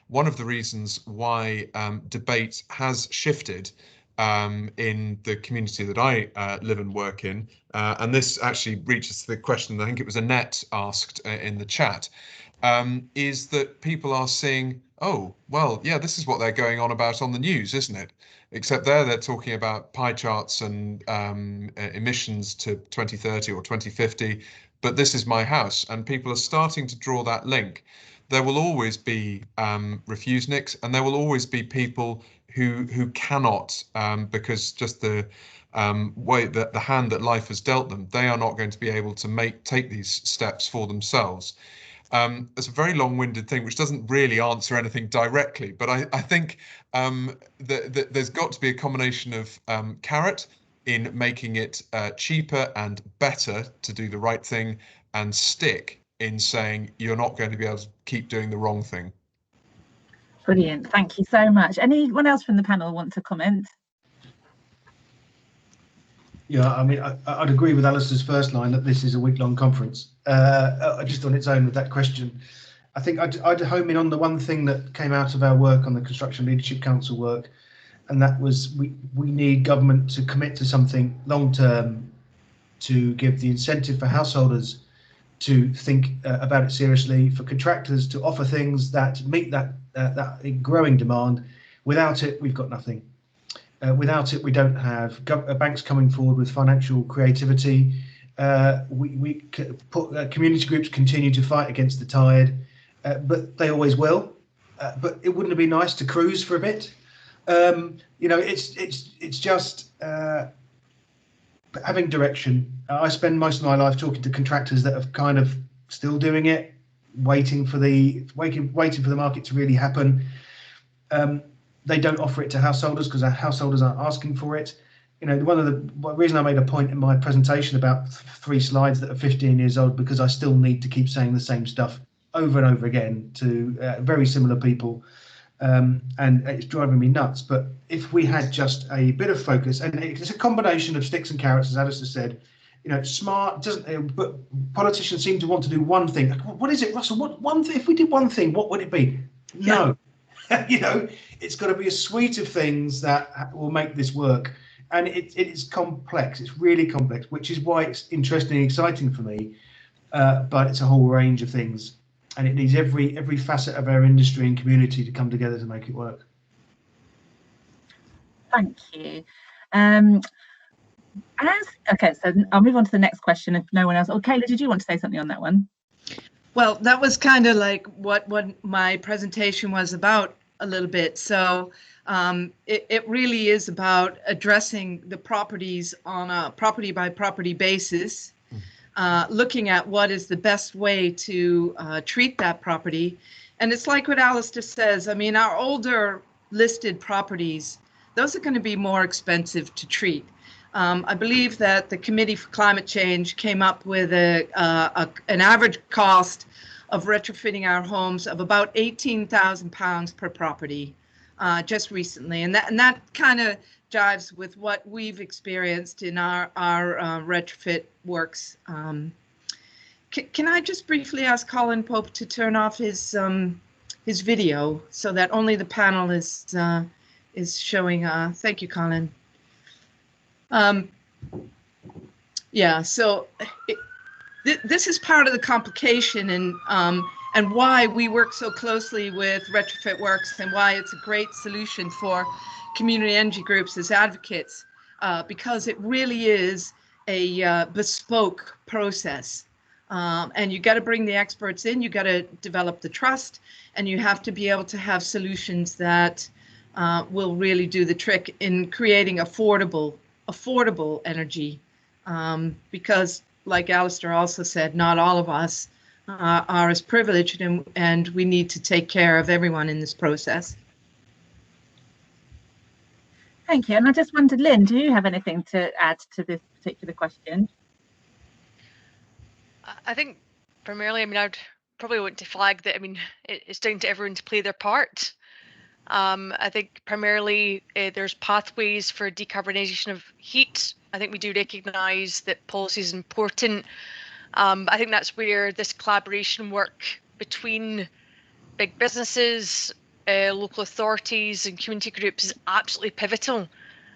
one of the reasons why debate has shifted in the community that I live and work in, and this actually reaches to the question I think it was Annette asked in the chat, is that people are seeing, oh, well, yeah, this is what they're going on about on the news, isn't it? Except they're talking about pie charts and emissions to 2030 or 2050, but this is my house, and people are starting to draw that link. There will always be refuseniks, and there will always be people who cannot, because just the way that the hand that life has dealt them, they are not going to be able to take these steps for themselves. It's a very long-winded thing, which doesn't really answer anything directly, but I think that there's got to be a combination of carrot in making it cheaper and better to do the right thing, and stick in saying you're not going to be able to keep doing the wrong thing. Brilliant, thank you so much. Anyone else from the panel want to comment? Yeah, I mean, I'd agree with Alister's first line that this is a week-long conference, just on its own with that question. I think I'd home in on the one thing that came out of our work on the Construction Leadership Council work, and that was we need government to commit to something long-term to give the incentive for householders to think about it seriously, for contractors to offer things that meet that growing demand. Without it, we've got nothing. Without it, we don't have banks coming forward with financial creativity. Community groups continue to fight against the tide, but they always will. But it wouldn't it be nice to cruise for a bit? You know, it's just having direction. I spend most of my life talking to contractors that are kind of still doing it, waiting for the market to really happen. They don't offer it to householders because our householders aren't asking for it. You know, one reason I made a point in my presentation about 3 slides that are 15 years old, because I still need to keep saying the same stuff over and over again to very similar people, and it's driving me nuts. But if we had just a bit of focus, and it's a combination of sticks and carrots, as Alister said, you know, smart doesn't. But politicians seem to want to do one thing. What is it, Russell? What one thing? If we did one thing, what would it be? No. You know, it's got to be a suite of things that will make this work, and it's complex. It's really complex, which is why it's interesting and exciting for me. But it's a whole range of things, and it needs every facet of our industry and community to come together to make it work. Thank you. Okay, so I'll move on to the next question if no one else. Oh, Kayla, did you want to say something on that one? Well, that was kind of like what my presentation was about a little bit. So it really is about addressing the properties on a property by property basis, looking at what is the best way to treat that property. And it's like what Alister says. I mean, our older listed properties, those are going to be more expensive to treat. I believe that the Committee for Climate Change came up with an average cost of retrofitting our homes of about £18,000 per property just recently, and that kind of jives with what we've experienced in our retrofit works. Can I just briefly ask Colin Pope to turn off his video so that only the panel is showing? Thank you, Colin. Yeah, so this is part of the complication and why we work so closely with Retrofit Works and why it's a great solution for community energy groups as advocates, because it really is a bespoke process. And you got to bring the experts in, you got to develop the trust, and you have to be able to have solutions that will really do the trick in creating affordable energy, because like Alister also said, not all of us are as privileged, and we need to take care of everyone in this process. Thank you. And I just wondered, Lynn, do you have anything to add to this particular question? I think primarily, I mean, I'd probably want to flag that, I mean, it's down to everyone to play their part. I think primarily there's pathways for decarbonisation of heat. I think we do recognise that policy is important. I think that's where this collaboration work between big businesses, local authorities and community groups is absolutely pivotal.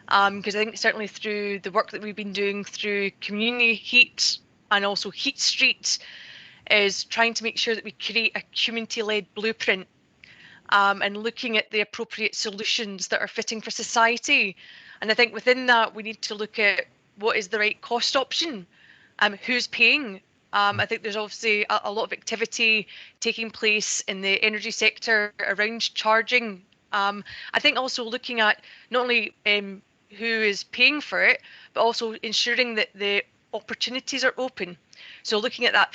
Because I think certainly through the work that we've been doing through community heat and also Heat Street is trying to make sure that we create a community-led blueprint, and looking at the appropriate solutions that are fitting for society. And I think within that, we need to look at what is the right cost option, who's paying. I think there's obviously a lot of activity taking place in the energy sector around charging. I think also looking at not only who is paying for it, but also ensuring that the opportunities are open. So looking at that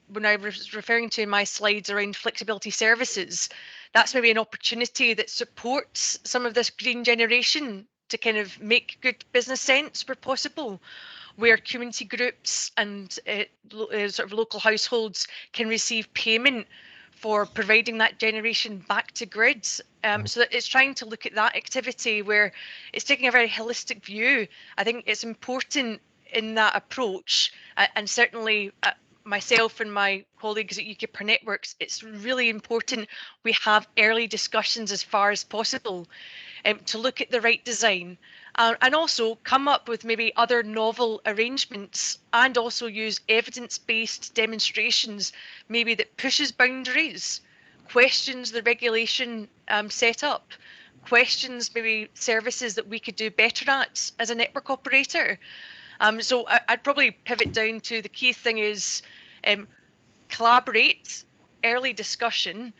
when I was referring to my slides around flexibility services, that's maybe an opportunity that supports some of this green generation to kind of make good business sense where possible, where community groups and sort of local households can receive payment for providing that generation back to grids. So that it's trying to look at that activity where it's taking a very holistic view. I think it's important in that approach, and certainly myself and my colleagues at UK Networks, it's really important we have early discussions as far as possible to look at the right design, and also come up with maybe other novel arrangements, and also use evidence-based demonstrations maybe that pushes boundaries, questions the regulation set up, questions maybe services that we could do better at as a network operator. So I'd probably pivot down to the key thing is collaborate, early discussion,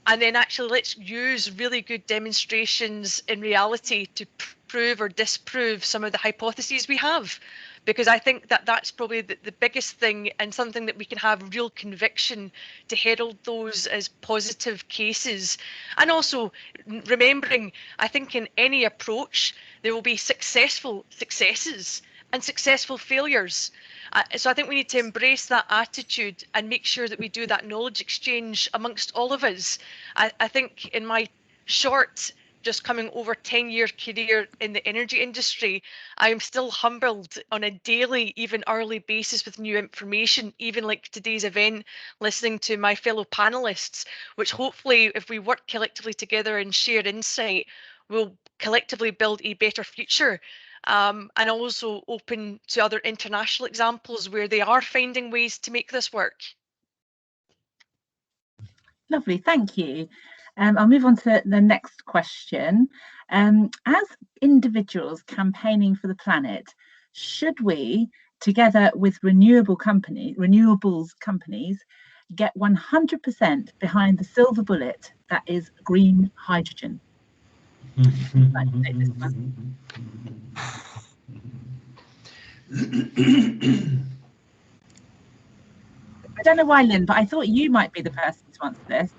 and then actually let's use really good demonstrations in reality to prove or disprove some of the hypotheses we have. Because I think that that's probably the biggest thing, and something that we can have real conviction to herald those as positive cases. And also remembering, I think in any approach, there will be successful successes and successful failures. So I think we need to embrace that attitude and make sure that we do that knowledge exchange amongst all of us. I think in my short, just coming over 10-year career in the energy industry, I am still humbled on a daily, even hourly basis with new information, even like today's event, listening to my fellow panelists, which hopefully if we work collectively together and share insight, we'll collectively build a better future. And also open to other international examples where they are finding ways to make this work. Lovely, thank you. I'll move on to the next question. As individuals campaigning for the planet, should we, together with renewables companies, get 100% behind the silver bullet that is green hydrogen? I don't know why, Lynn, but I thought you might be the person to answer this.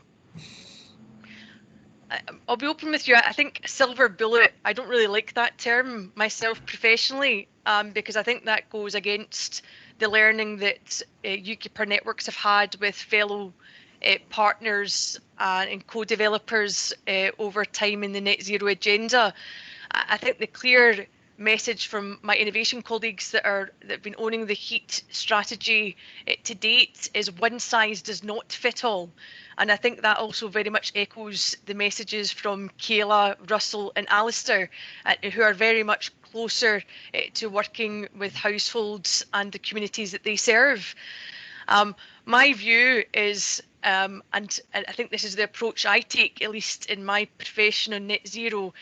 I'll be open with you. I think silver bullet, I don't really like that term myself professionally, because I think that goes against the learning that UK Networks have had with fellow partners and co-developers over time in the net zero agenda. I think the clear message from my innovation colleagues that have been owning the heat strategy to date is one size does not fit all. And I think that also very much echoes the messages from Kayla, Russell and Alister, who are very much closer to working with households and the communities that they serve. My view is, and I think this is the approach I take, at least in my profession on net zero,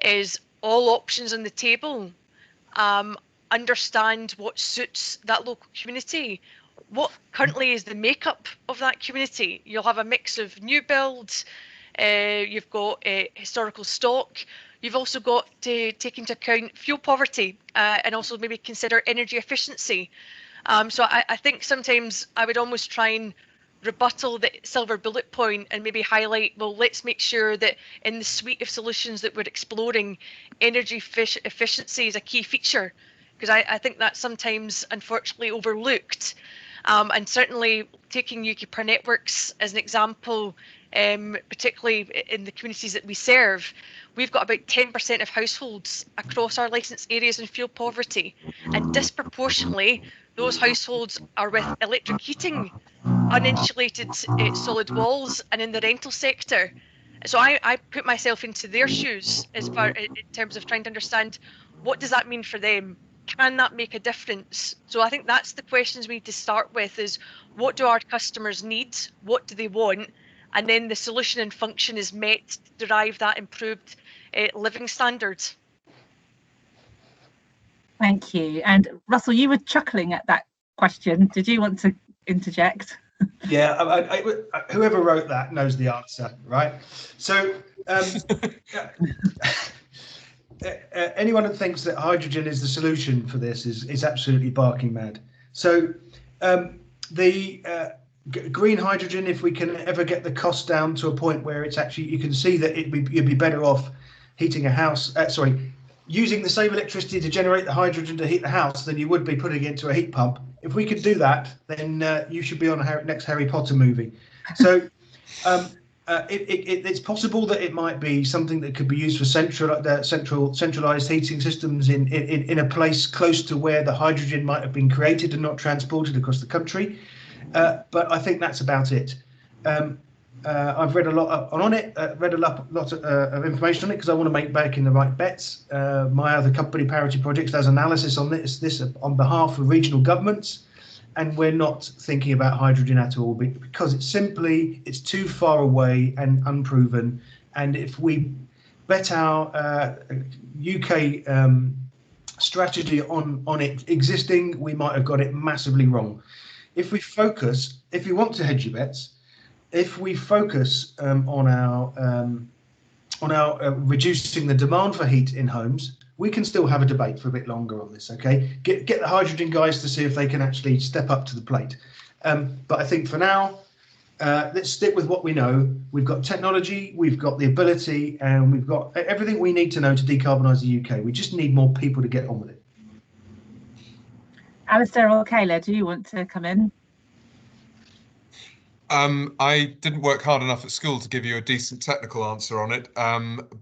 is all options on the table. Understand what suits that local community. What currently is the makeup of that community? You'll have a mix of new builds, you've got historical stock, you've also got to take into account fuel poverty and also maybe consider energy efficiency. So I think sometimes I would almost try and rebuttal the silver bullet point and maybe highlight, well, let's make sure that in the suite of solutions that we're exploring, energy efficiency is a key feature, because I think that's sometimes unfortunately overlooked. And certainly taking UK Networks as an example, particularly in the communities that we serve, we've got about 10% of households across our licensed areas in fuel poverty, and disproportionately those households are with electric heating, uninsulated solid walls, and in the rental sector. So I put myself into their shoes as far in terms of trying to understand what does that mean for them. Can that make a difference? So I think that's the questions we need to start with, is what do our customers need? What do they want? And then the solution and function is met to derive that improved living standards. Thank you. And Russell, you were chuckling at that question. Did you want to interject? Yeah, whoever wrote that knows the answer, right? So anyone that thinks that hydrogen is the solution for this is absolutely barking mad. So the green hydrogen, if we can ever get the cost down to a point where it's actually, you can see that you'd be better off heating a house, using the same electricity to generate the hydrogen to heat the house than you would be putting it into a heat pump. If we could do that, then you should be on a next Harry Potter movie. So It's possible that it might be something that could be used for centralized heating systems in a place close to where the hydrogen might have been created and not transported across the country. But I think that's about it. I've read a lot on it, read a lot of information on it because I want to make making the right bets. My other company, Parity Projects, does analysis on this on behalf of regional governments. And we're not thinking about hydrogen at all because it's too far away and unproven. And if we bet our UK strategy on it existing, we might have got it massively wrong. If we want to hedge your bets, if we focus on our reducing the demand for heat in homes, we can still have a debate for a bit longer on this, okay? Get the hydrogen guys to see if they can actually step up to the plate. But I think for now, let's stick with what we know. We've got technology, we've got the ability, and we've got everything we need to know to decarbonise the UK. We just need more people to get on with it. Alister or Kayla, do you want to come in? I didn't work hard enough at school to give you a decent technical answer on it,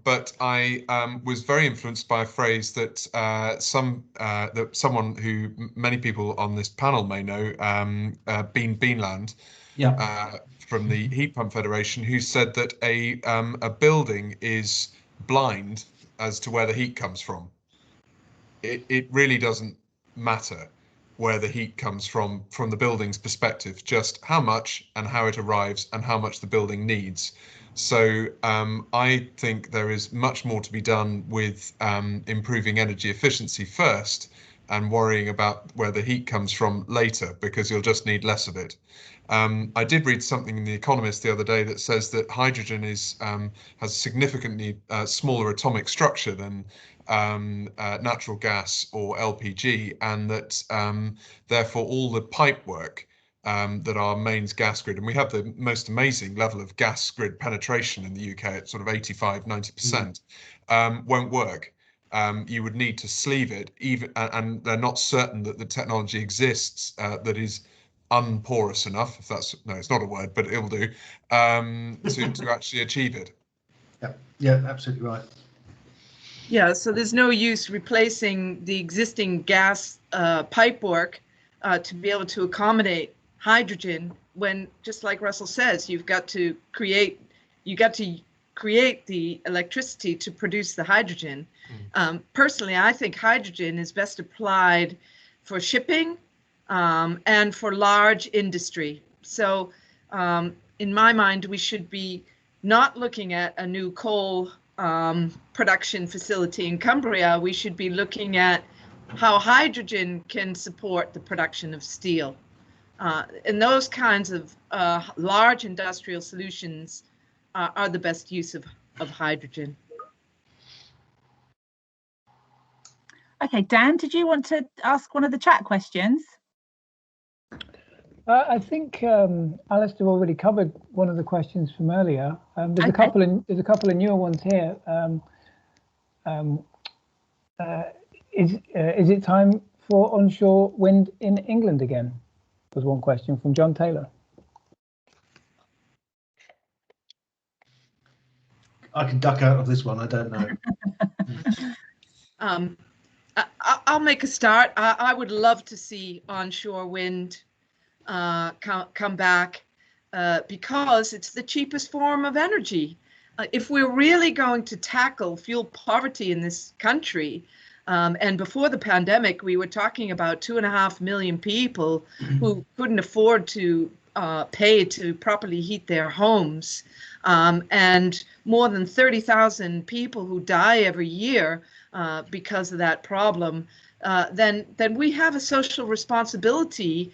but I was very influenced by a phrase that someone who many people on this panel may know, Bean Beanland, from the Heat Pump Federation, who said that a building is blind as to where the heat comes from. It really doesn't matter where the heat comes from the building's perspective, just how much and how it arrives and how much the building needs. So I think there is much more to be done with improving energy efficiency first and worrying about where the heat comes from later, because you'll just need less of it. I did read something in The Economist the other day that says that hydrogen has significantly smaller atomic structure than natural gas or LPG, and that therefore all the pipe work that our mains gas grid, and we have the most amazing level of gas grid penetration in the UK at sort of 85–90%, won't work. You would need to sleeve it, and they're not certain that the technology exists that is unporous enough, if that's, no, it's not a word, but it will do, to actually achieve it. Yeah, absolutely right. Yeah, so there's no use replacing the existing gas pipework to be able to accommodate hydrogen when, just like Russell says, you've got to create the electricity to produce the hydrogen. Personally, I think hydrogen is best applied for shipping and for large industry. So in my mind, we should be not looking at a new coal production facility in Cumbria. We should be looking at how hydrogen can support the production of steel. And those kinds of large industrial solutions are the best use of hydrogen. Okay, Dan, did you want to ask one of the chat questions? I think Alister already covered one of the questions from earlier. There's a couple of newer ones here. Is it time for onshore wind in England again? Was one question from John Taylor. I can duck out of this one. I don't know. I'll make a start. I would love to see onshore wind come back because it's the cheapest form of energy. If we're really going to tackle fuel poverty in this country, and before the pandemic, we were talking about 2.5 million people who couldn't afford to pay to properly heat their homes, and more than 30,000 people who die every year because of that problem. Then we have a social responsibility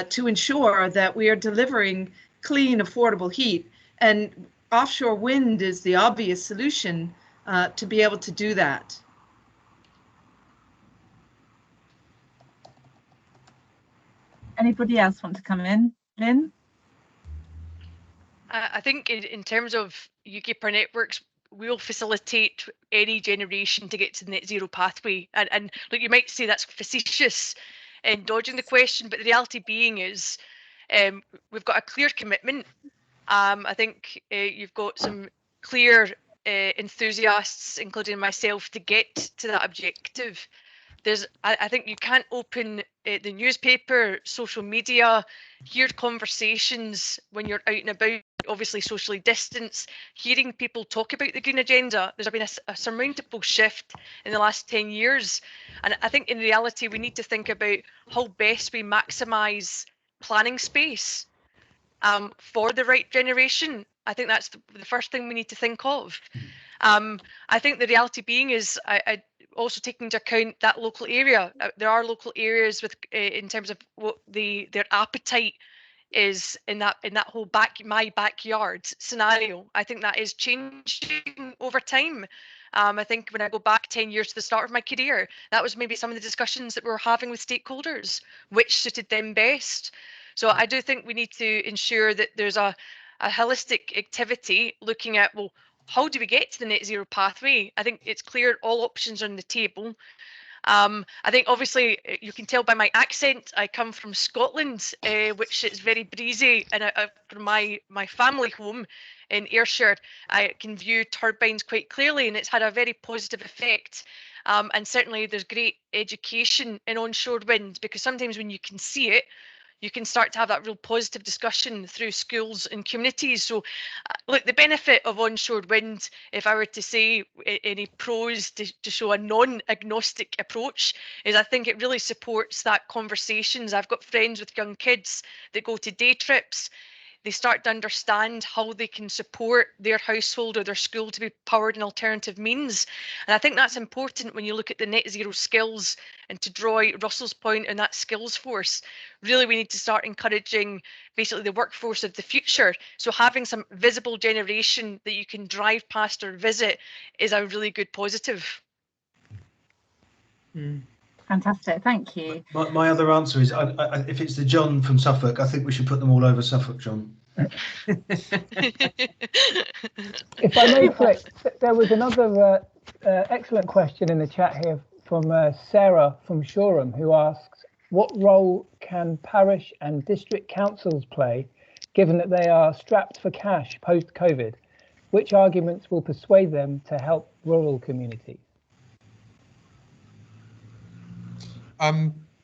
to ensure that we are delivering clean, affordable heat. And offshore wind is the obvious solution to be able to do that. Anybody else want to come in? Lynn? I think in terms of UK Power Networks, we'll facilitate any generation to get to the net zero pathway. And look, you might say that's facetious and dodging the question, but the reality being is we've got a clear commitment I think you've got some clear enthusiasts, including myself, to get to that objective. I think you can't open the newspaper, social media, hear conversations when you're out and about, obviously socially distanced, hearing people talk about the green agenda. There's been a surmountable shift in the last 10 years. And I think in reality, we need to think about how best we maximise planning space for the right generation. I think that's the first thing we need to think of. I think the reality being is I also taking into account that local area. There are local areas with in terms of what their appetite is in that whole my backyard scenario. I think that is changing over time. I think when I go back 10 years to the start of my career, that was maybe some of the discussions that we were having with stakeholders, which suited them best. So I do think we need to ensure that there's a holistic activity looking at, well, how do we get to the net zero pathway? I think it's clear all options are on the table. I think obviously you can tell by my accent, I come from Scotland, which is very breezy, and from my family home in Ayrshire, I can view turbines quite clearly, and it's had a very positive effect. And certainly there's great education in onshore wind, because sometimes when you can see it, you can start to have that real positive discussion through schools and communities. So look, the benefit of onshore wind, if I were to say any pros to show a non-agnostic approach, is I think it really supports that conversations. I've got friends with young kids that go to day trips. They start to understand how they can support their household or their school to be powered in alternative means. And I think that's important when you look at the net zero skills, and to draw Russell's point on that skills force. Really, we need to start encouraging basically the workforce of the future. So having some visible generation that you can drive past or visit is a really good positive. Fantastic, thank you. My other answer is, if it's the John from Suffolk, I think we should put them all over Suffolk, John. If I may, Flick, there was another excellent question in the chat here from Sarah from Shoreham, who asks, what role can parish and district councils play, given that they are strapped for cash post-COVID? Which arguments will persuade them to help rural communities?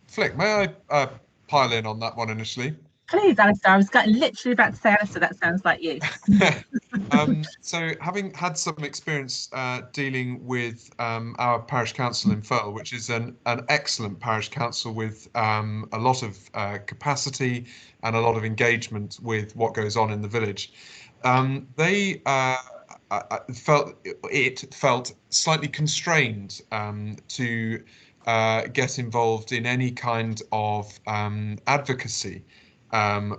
Flick, may I pile in on that one initially? Please, Alister. I was literally about to say, Alister, that sounds like you. So having had some experience dealing with our parish council in Firle, which is an excellent parish council with a lot of capacity and a lot of engagement with what goes on in the village, they felt slightly constrained to get involved in any kind of advocacy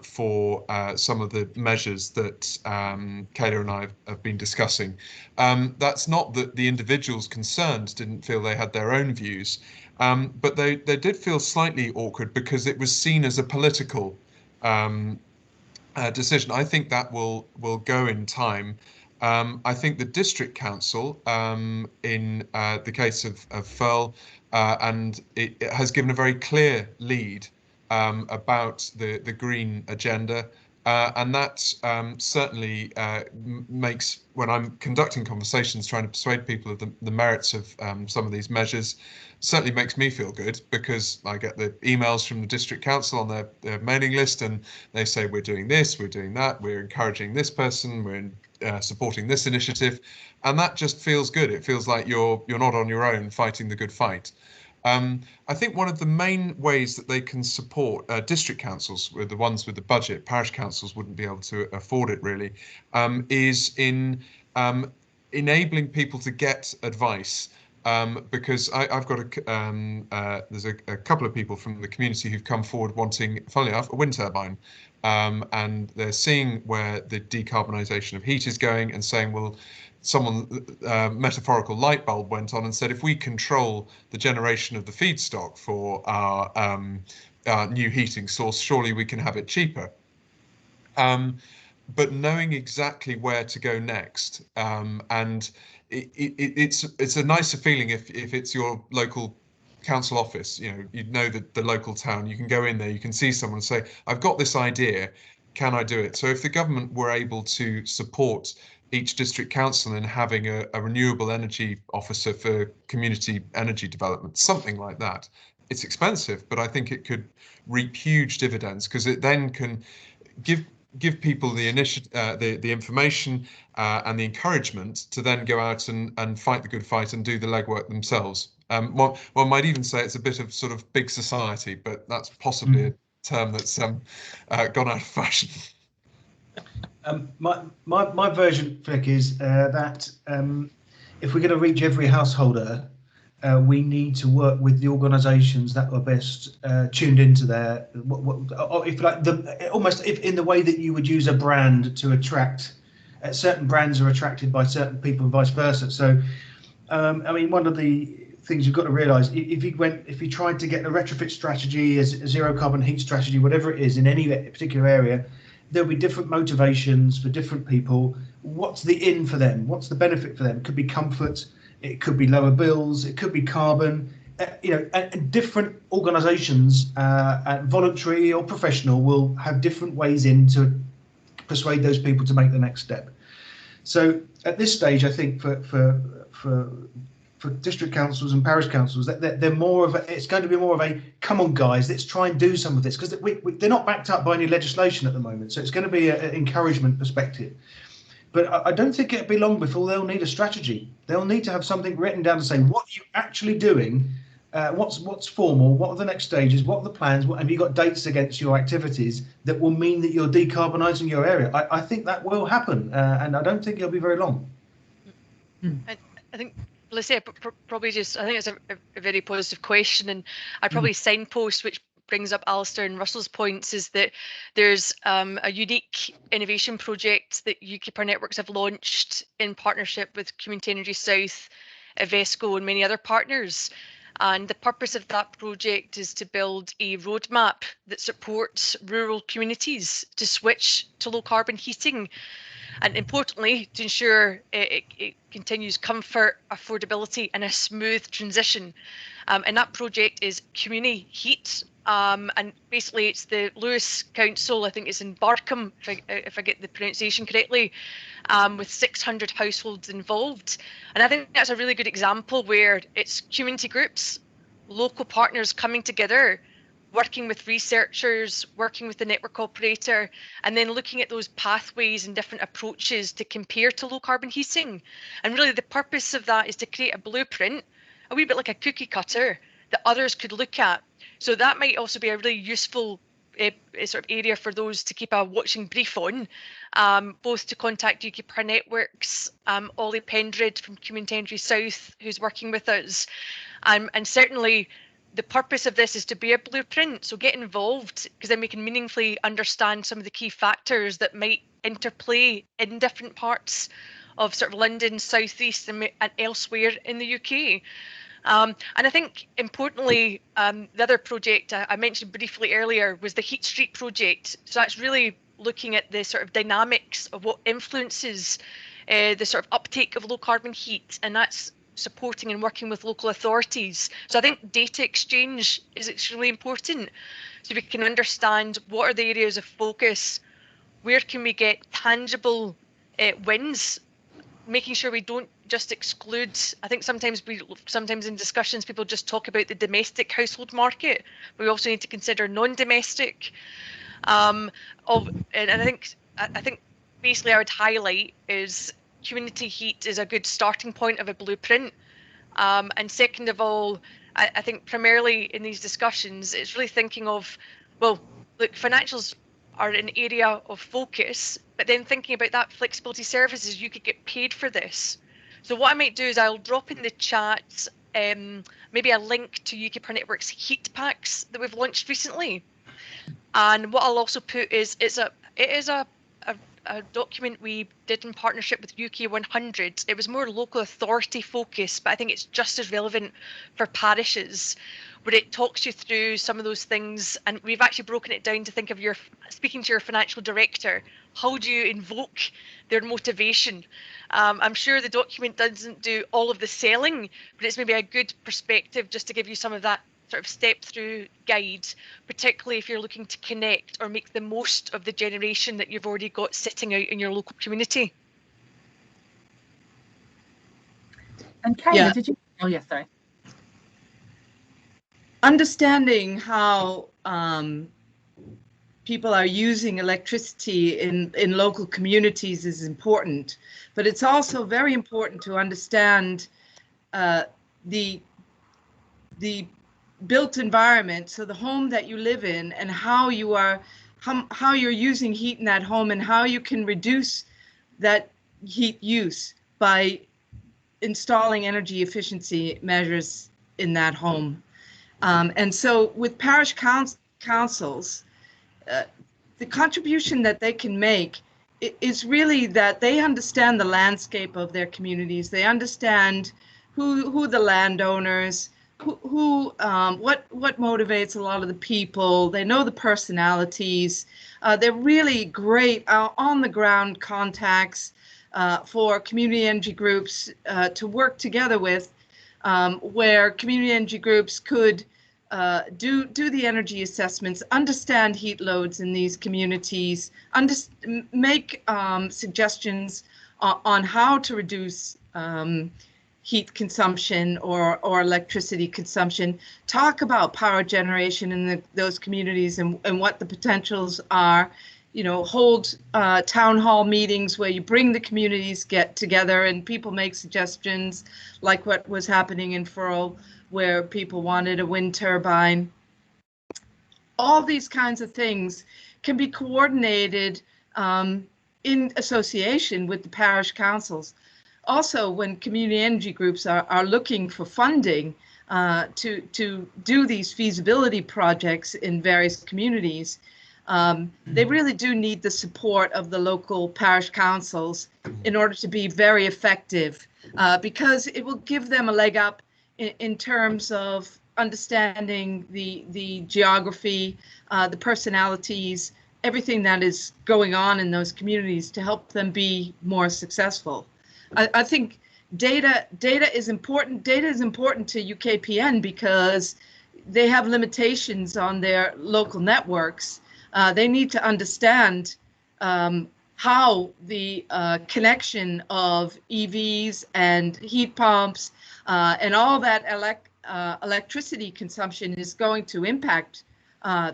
for some of the measures that Kayla and I have been discussing. That's not that the individuals concerned didn't feel they had their own views, but they did feel slightly awkward because it was seen as a political decision. I think that will go in time. I think the district council, in the case of Firle, and it has given a very clear lead about the green agenda, and that certainly makes, when I'm conducting conversations trying to persuade people of the merits of some of these measures, certainly makes me feel good, because I get the emails from the district council on their mailing list, and they say we're doing this, we're doing that, we're encouraging this person, we're supporting this initiative, and that just feels good. It feels like you're not on your own fighting the good fight. I think one of the main ways that they can support district councils, with the ones with the budget, parish councils wouldn't be able to afford it really, is in enabling people to get advice. Because I've got there's a couple of people from the community who've come forward wanting, funnily enough, a wind turbine. And they're seeing where the decarbonisation of heat is going and saying, well, someone, metaphorical light bulb went on and said, if we control the generation of the feedstock for our new heating source, surely we can have it cheaper. But knowing exactly where to go next, and it's a nicer feeling if it's your local council office, you know that the local town, you can go in there, you can see someone and say, I've got this idea, can I do it? So if the government were able to support each district council in having a renewable energy officer for community energy development, something like that. It's expensive, but I think it could reap huge dividends, because it then can give people the the information and the encouragement to then go out and fight the good fight and do the legwork themselves. One might even say it's a bit of sort of big society, but that's possibly a term that's gone out of fashion. My version, Flick, is that if we're going to reach every householder, we need to work with the organisations that are best tuned into their, if like almost in the way that you would use a brand to attract. Certain brands are attracted by certain people and vice versa. So, I mean, one of the things you've got to realise, if you tried to get a retrofit strategy, a zero carbon heat strategy, whatever it is in any particular area, there'll be different motivations for different people. What's the in for them? What's the benefit for them? It could be comfort, it could be lower bills, it could be carbon. And different organisations, voluntary or professional, will have different ways in to persuade those people to make the next step. So at this stage, I think for district councils and parish councils, that they're more of it's going to be more of a, come on guys, let's try and do some of this, because they're not backed up by any legislation at the moment. So it's going to be an encouragement perspective. But I don't think it'll be long before they'll need a strategy. They'll need to have something written down to say, what are you actually doing? What's formal? What are the next stages? What are the plans? Have you got dates against your activities that will mean that you're decarbonising your area? I think that will happen, and I don't think it'll be very long. I think, Felicity, I think it's a very positive question, and I'd probably signpost, which brings up Alister and Russell's points, is that there's a unique innovation project that UKPR Networks have launched in partnership with Community Energy South, BHESCo and many other partners. And the purpose of that project is to build a roadmap that supports rural communities to switch to low carbon heating, and importantly, to ensure it continues comfort, affordability and a smooth transition. And that project is Community Heat. And basically it's the Lewis Council, I think it's in Barkham, if I get the pronunciation correctly, with 600 households involved. And I think that's a really good example where it's community groups, local partners coming together, working with researchers, working with the network operator, and then looking at those pathways and different approaches to compare to low carbon heating. And really the purpose of that is to create a blueprint, a wee bit like a cookie cutter, that others could look at. So that might also be a really useful sort of area for those to keep a watching brief on, both to contact UKPR Networks, Ollie Pendred from Community Energy South, who's working with us. And certainly the purpose of this is to be a blueprint, so get involved, because then we can meaningfully understand some of the key factors that might interplay in different parts of sort of London, South East and elsewhere in the UK. And I think importantly, the other project I mentioned briefly earlier was the Heat Street project. So that's really looking at the sort of dynamics of what influences the sort of uptake of low carbon heat, and that's supporting and working with local authorities. So I think data exchange is extremely important, so we can understand what are the areas of focus, where can we get tangible wins, making sure we don't just exclude. I think sometimes in discussions people just talk about the domestic household market, but we also need to consider non-domestic. And I think basically I would highlight is community heat is a good starting point of a blueprint. And second of all, I think primarily in these discussions, it's really thinking of, well, look, financials are an area of focus, but then thinking about that flexibility services, you could get paid for this. So what I might do is I'll drop in the chat maybe a link to UKPR Network's heat packs that we've launched recently. And what I'll also put is it is a document we did in partnership with UK 100. It was more local authority focused, but I think it's just as relevant for parishes, where it talks you through some of those things. And we've actually broken it down to think of speaking to your financial director, how do you invoke their motivation? I'm sure the document doesn't do all of the selling, but it's maybe a good perspective just to give you some of that sort of step-through guide, particularly if you're looking to connect or make the most of the generation that you've already got sitting out in your local community? And Kayla, did you? Oh, yes, sorry. Understanding how people are using electricity in local communities is important, but it's also very important to understand the built environment, so the home that you live in, and how you're using heat in that home, and how you can reduce that heat use by installing energy efficiency measures in that home. And so with parish councils, the contribution that they can make is really that they understand the landscape of their communities. They understand who the landowners, what motivates a lot of the people. They know the personalities. They're really great on the ground contacts for community energy groups to work together with, where community energy groups could do the energy assessments, understand heat loads in these communities, make suggestions on how to reduce heat consumption or electricity consumption, talk about power generation in those communities and what the potentials are, hold town hall meetings where you bring the communities get together and people make suggestions, like what was happening in Firle, where people wanted a wind turbine. All these kinds of things can be coordinated in association with the parish councils. Also, when community energy groups are looking for funding to do these feasibility projects in various communities, they really do need the support of the local parish councils in order to be very effective, because it will give them a leg up in terms of understanding the geography, the personalities, everything that is going on in those communities to help them be more successful. I think data is important. Data is important to UKPN because they have limitations on their local networks. They need to understand how the connection of EVs and heat pumps and all that electricity consumption is going to impact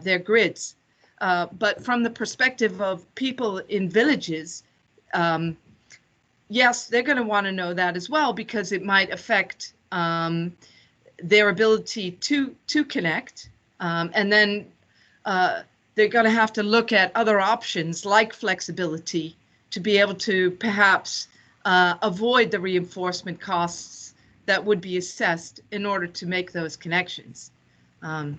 their grids. But from the perspective of people in villages, yes, they're going to want to know that as well, because it might affect their ability to connect. And then they're going to have to look at other options like flexibility to be able to perhaps avoid the reinforcement costs that would be assessed in order to make those connections. Thank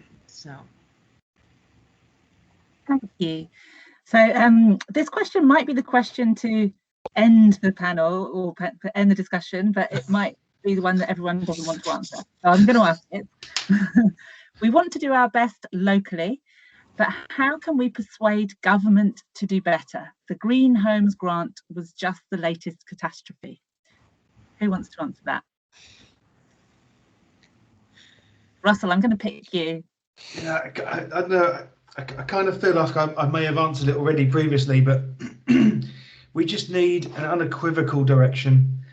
you. So this question might be the question to end the panel or end the discussion, but it might be the one that everyone doesn't want to answer. So I'm going to ask it. We want to do our best locally, but how can we persuade government to do better? The Green Homes grant was just the latest catastrophe. Who wants to answer that? Russell, I'm going to pick you. Yeah, I don't know. I kind of feel like I may have answered it already previously, but we just need an unequivocal direction.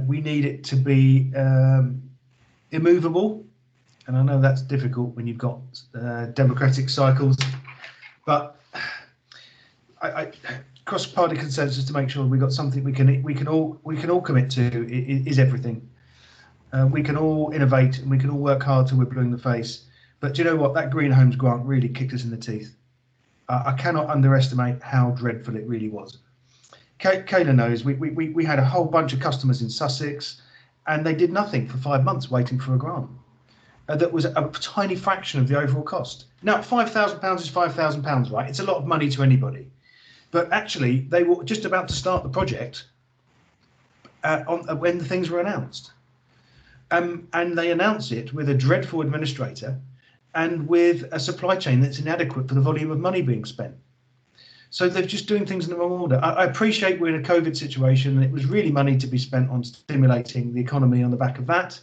We need it to be immovable. And I know that's difficult when you've got democratic cycles, but I cross-party consensus to make sure we got something we can all commit to is everything. We can all innovate and we can all work hard till we're blue in the face. But do you know what? That Green Homes grant really kicked us in the teeth. I cannot underestimate how dreadful it really was. Kayla knows we had a whole bunch of customers in Sussex, and they did nothing for 5 months waiting for a grant. That was a tiny fraction of the overall cost. Now, £5,000 is £5,000, right? It's a lot of money to anybody. But actually, they were just about to start the project when the things were announced. And they announced it with a dreadful administrator and with a supply chain that's inadequate for the volume of money being spent. So they're just doing things in the wrong order. I appreciate we're in a COVID situation, and it was really money to be spent on stimulating the economy on the back of that.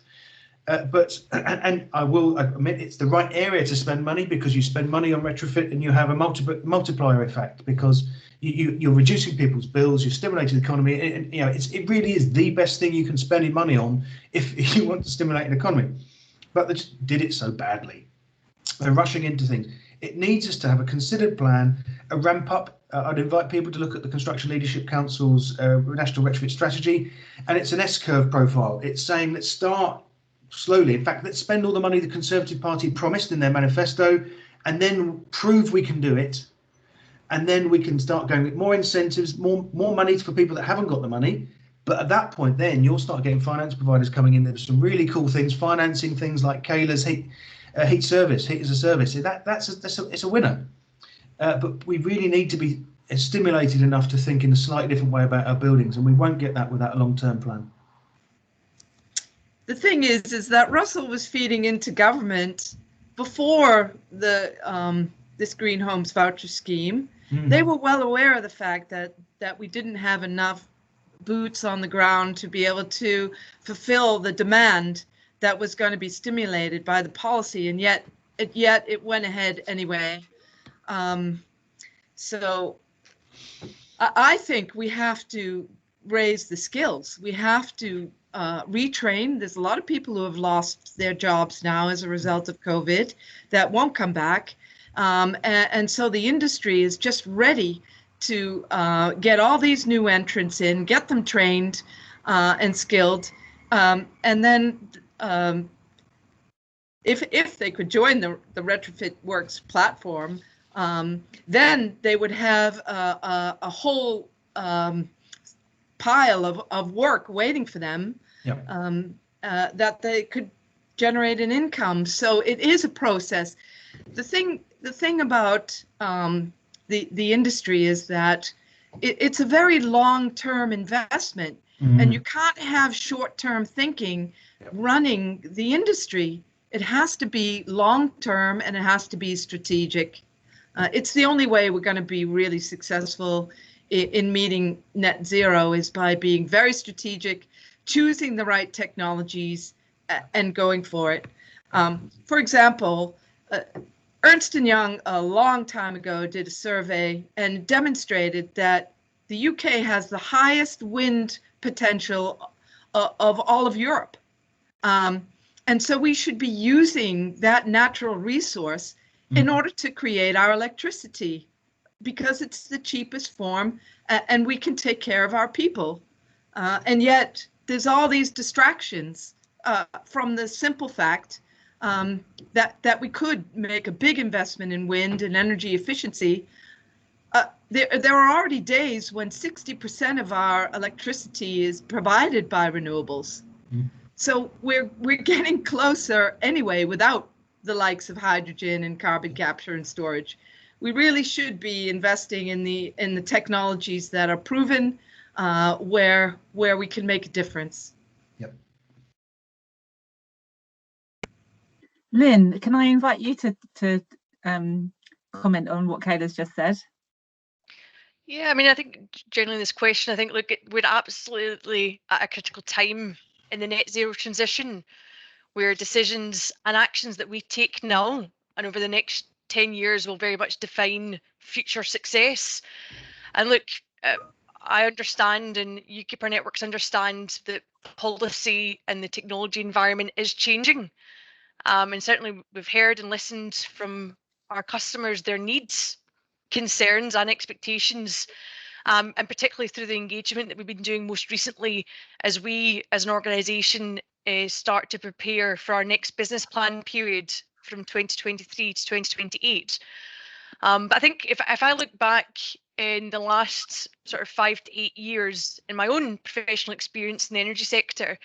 But and I will admit it's the right area to spend money, because you spend money on retrofit and you have a multiplier effect, because you're reducing people's bills, you're stimulating the economy, and you know it really is the best thing you can spend your money on if you want to stimulate an economy. But they just did it so badly. They're rushing into things. It needs us to have a considered plan, a ramp up. I'd invite people to look at the Construction Leadership Council's National Retrofit Strategy, and it's an S-curve profile. It's saying let's start slowly. In fact, let's spend all the money the Conservative Party promised in their manifesto, and then prove we can do it. And then we can start going with more incentives, more money for people that haven't got the money. But at that point, then you'll start getting finance providers coming in. There's some really cool things, financing things like Kayla's heat service, heat as a service. It's a winner. But we really need to be stimulated enough to think in a slightly different way about our buildings, and we won't get that without a long-term plan. The thing is that Russell was feeding into government before the this Green Homes voucher scheme. They were well aware of the fact that we didn't have enough boots on the ground to be able to fulfill the demand that was going to be stimulated by the policy, and yet it went ahead anyway. So I think we have to raise the skills. We have to retrain. There's a lot of people who have lost their jobs now as a result of COVID that won't come back. And so the industry is just ready to get all these new entrants in, get them trained and skilled. And then if they could join the Retrofit Works platform, then they would have a whole pile of work waiting for them. Yep. That they could generate an income. So it is a process. The thing about the industry is that it's a very long-term investment, and you can't have short-term thinking running the industry. It has to be long-term, and it has to be strategic. It's the only way we're going to be really successful in meeting net zero, is by being very strategic, choosing the right technologies, and going for it. For example, Ernst & Young a long time ago did a survey and demonstrated that the UK has the highest wind potential of all of Europe. And so we should be using that natural resource in order to create our electricity, because it's the cheapest form, and we can take care of our people. And yet there's all these distractions from the simple fact that we could make a big investment in wind and energy efficiency. There are already days when 60% of our electricity is provided by renewables. So we're getting closer anyway without the likes of hydrogen and carbon capture and storage. We really should be investing in the technologies that are proven, where we can make a difference. Yep. Lynn, can I invite you to comment on what Kayla's just said? Yeah, I mean, I think generally in this question, I think, look, we're absolutely at a critical time in the net zero transition, where decisions and actions that we take now and over the next 10 years will very much define future success. And look, I understand, and UK Power Networks understand, that policy and the technology environment is changing. And certainly we've heard and listened from our customers, their needs, concerns and expectations, and particularly through the engagement that we've been doing most recently as we as an organisation start to prepare for our next business plan period from 2023 to 2028. But I think if I look back in the last sort of 5 to 8 years in my own professional experience in the energy sector,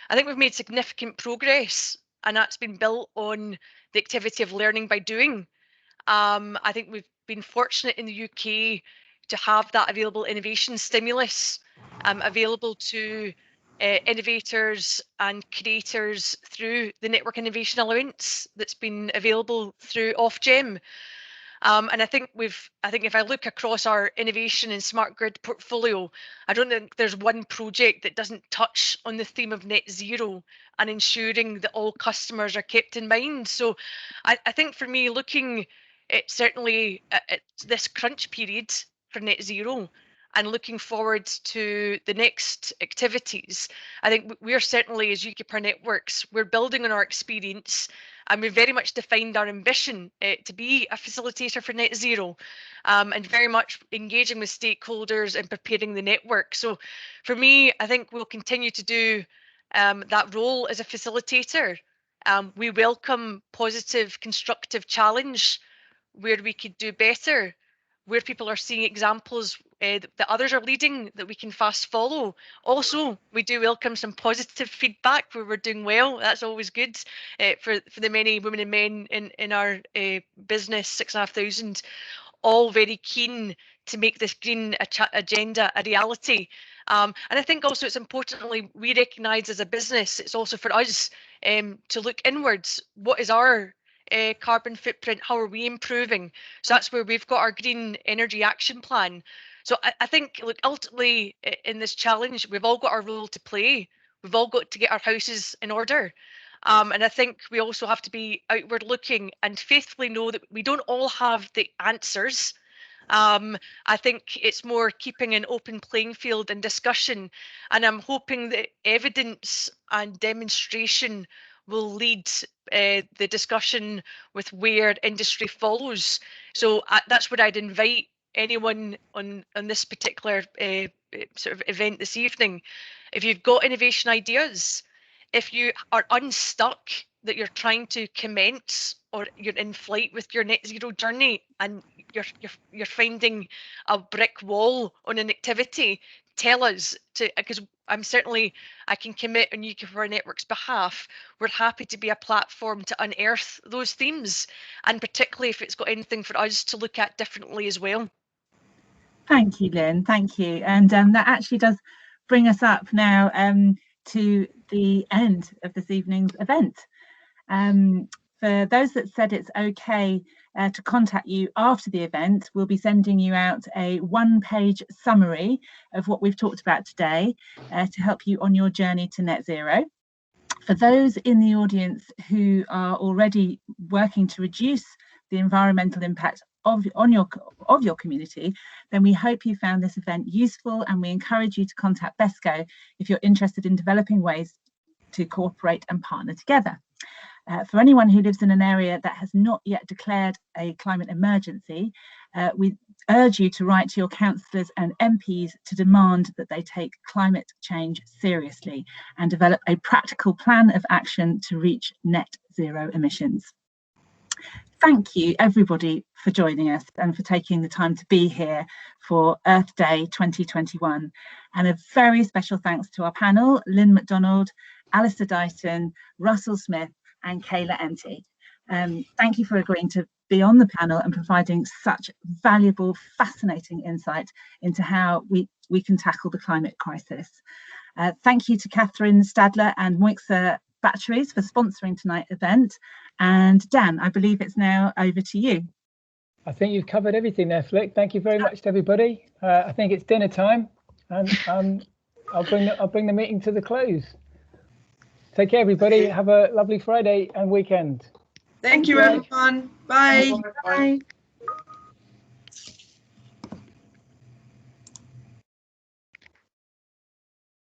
I think we've made significant progress, and that's been built on the activity of learning by doing. I think we've been fortunate in the UK to have that available innovation stimulus available to innovators and creators through the Network Innovation Allowance that's been available through Ofgem. And I think if I look across our innovation and smart grid portfolio, I don't think there's one project that doesn't touch on the theme of net zero and ensuring that all customers are kept in mind. So I think for me, looking at certainly at this crunch period for net zero and looking forward to the next activities, I think we're certainly, as UKPR Networks, we're building on our experience, and we've very much defined our ambition to be a facilitator for net zero, and very much engaging with stakeholders and preparing the network. So for me, I think we'll continue to do that role as a facilitator. We welcome positive, constructive challenge where we could do better, where people are seeing examples that others are leading that we can fast follow. Also, we do welcome some positive feedback where we're doing well. That's always good for the many women and men in our business, 6,500, all very keen to make this green agenda a reality. And I think also it's importantly, we recognise as a business, it's also for us to look inwards. What is our carbon footprint? How are we improving? So that's where we've got our green energy action plan. So I think, look, ultimately in this challenge, we've all got our role to play. We've all got to get our houses in order. And I think we also have to be outward looking and faithfully know that we don't all have the answers. I think it's more keeping an open playing field and discussion. And I'm hoping that evidence and demonstration will lead the discussion with where industry follows. So that's what I'd invite anyone on this particular sort of event this evening. If you've got innovation ideas, if you are unstuck that you're trying to commence or you're in flight with your net zero journey and you're finding a brick wall on an activity, tell us, because I can commit on UKPR Network's behalf. We're happy to be a platform to unearth those themes, and particularly if it's got anything for us to look at differently as well. Thank you, Lynn. Thank you. And that actually does bring us up now to the end of this evening's event. For those that said it's okay to contact you after the event, we'll be sending you out a one-page summary of what we've talked about today to help you on your journey to net zero. For those in the audience who are already working to reduce the environmental impact of your community, then we hope you found this event useful, and we encourage you to contact BHESCo if you're interested in developing ways to cooperate and partner together. For anyone who lives in an area that has not yet declared a climate emergency, we urge you to write to your councillors and MPs to demand that they take climate change seriously and develop a practical plan of action to reach net zero emissions. Thank you, everybody, for joining us and for taking the time to be here for Earth Day 2021. And a very special thanks to our panel, Lynn McDonald, Aleister Dayton, Russell Smith, and Kayla Enty. Thank you for agreeing to be on the panel and providing such valuable, fascinating insight into how we can tackle the climate crisis. Thank you to Catherine Stadler and Moixa Batteries for sponsoring tonight's event. And Dan, I believe it's now over to you. I think you've covered everything there, Flick. Thank you very much to everybody. I think it's dinner time, and I'll bring the meeting to the close. Take care, everybody. Have a lovely Friday and weekend. Thank you, everyone. Bye. Bye. Bye.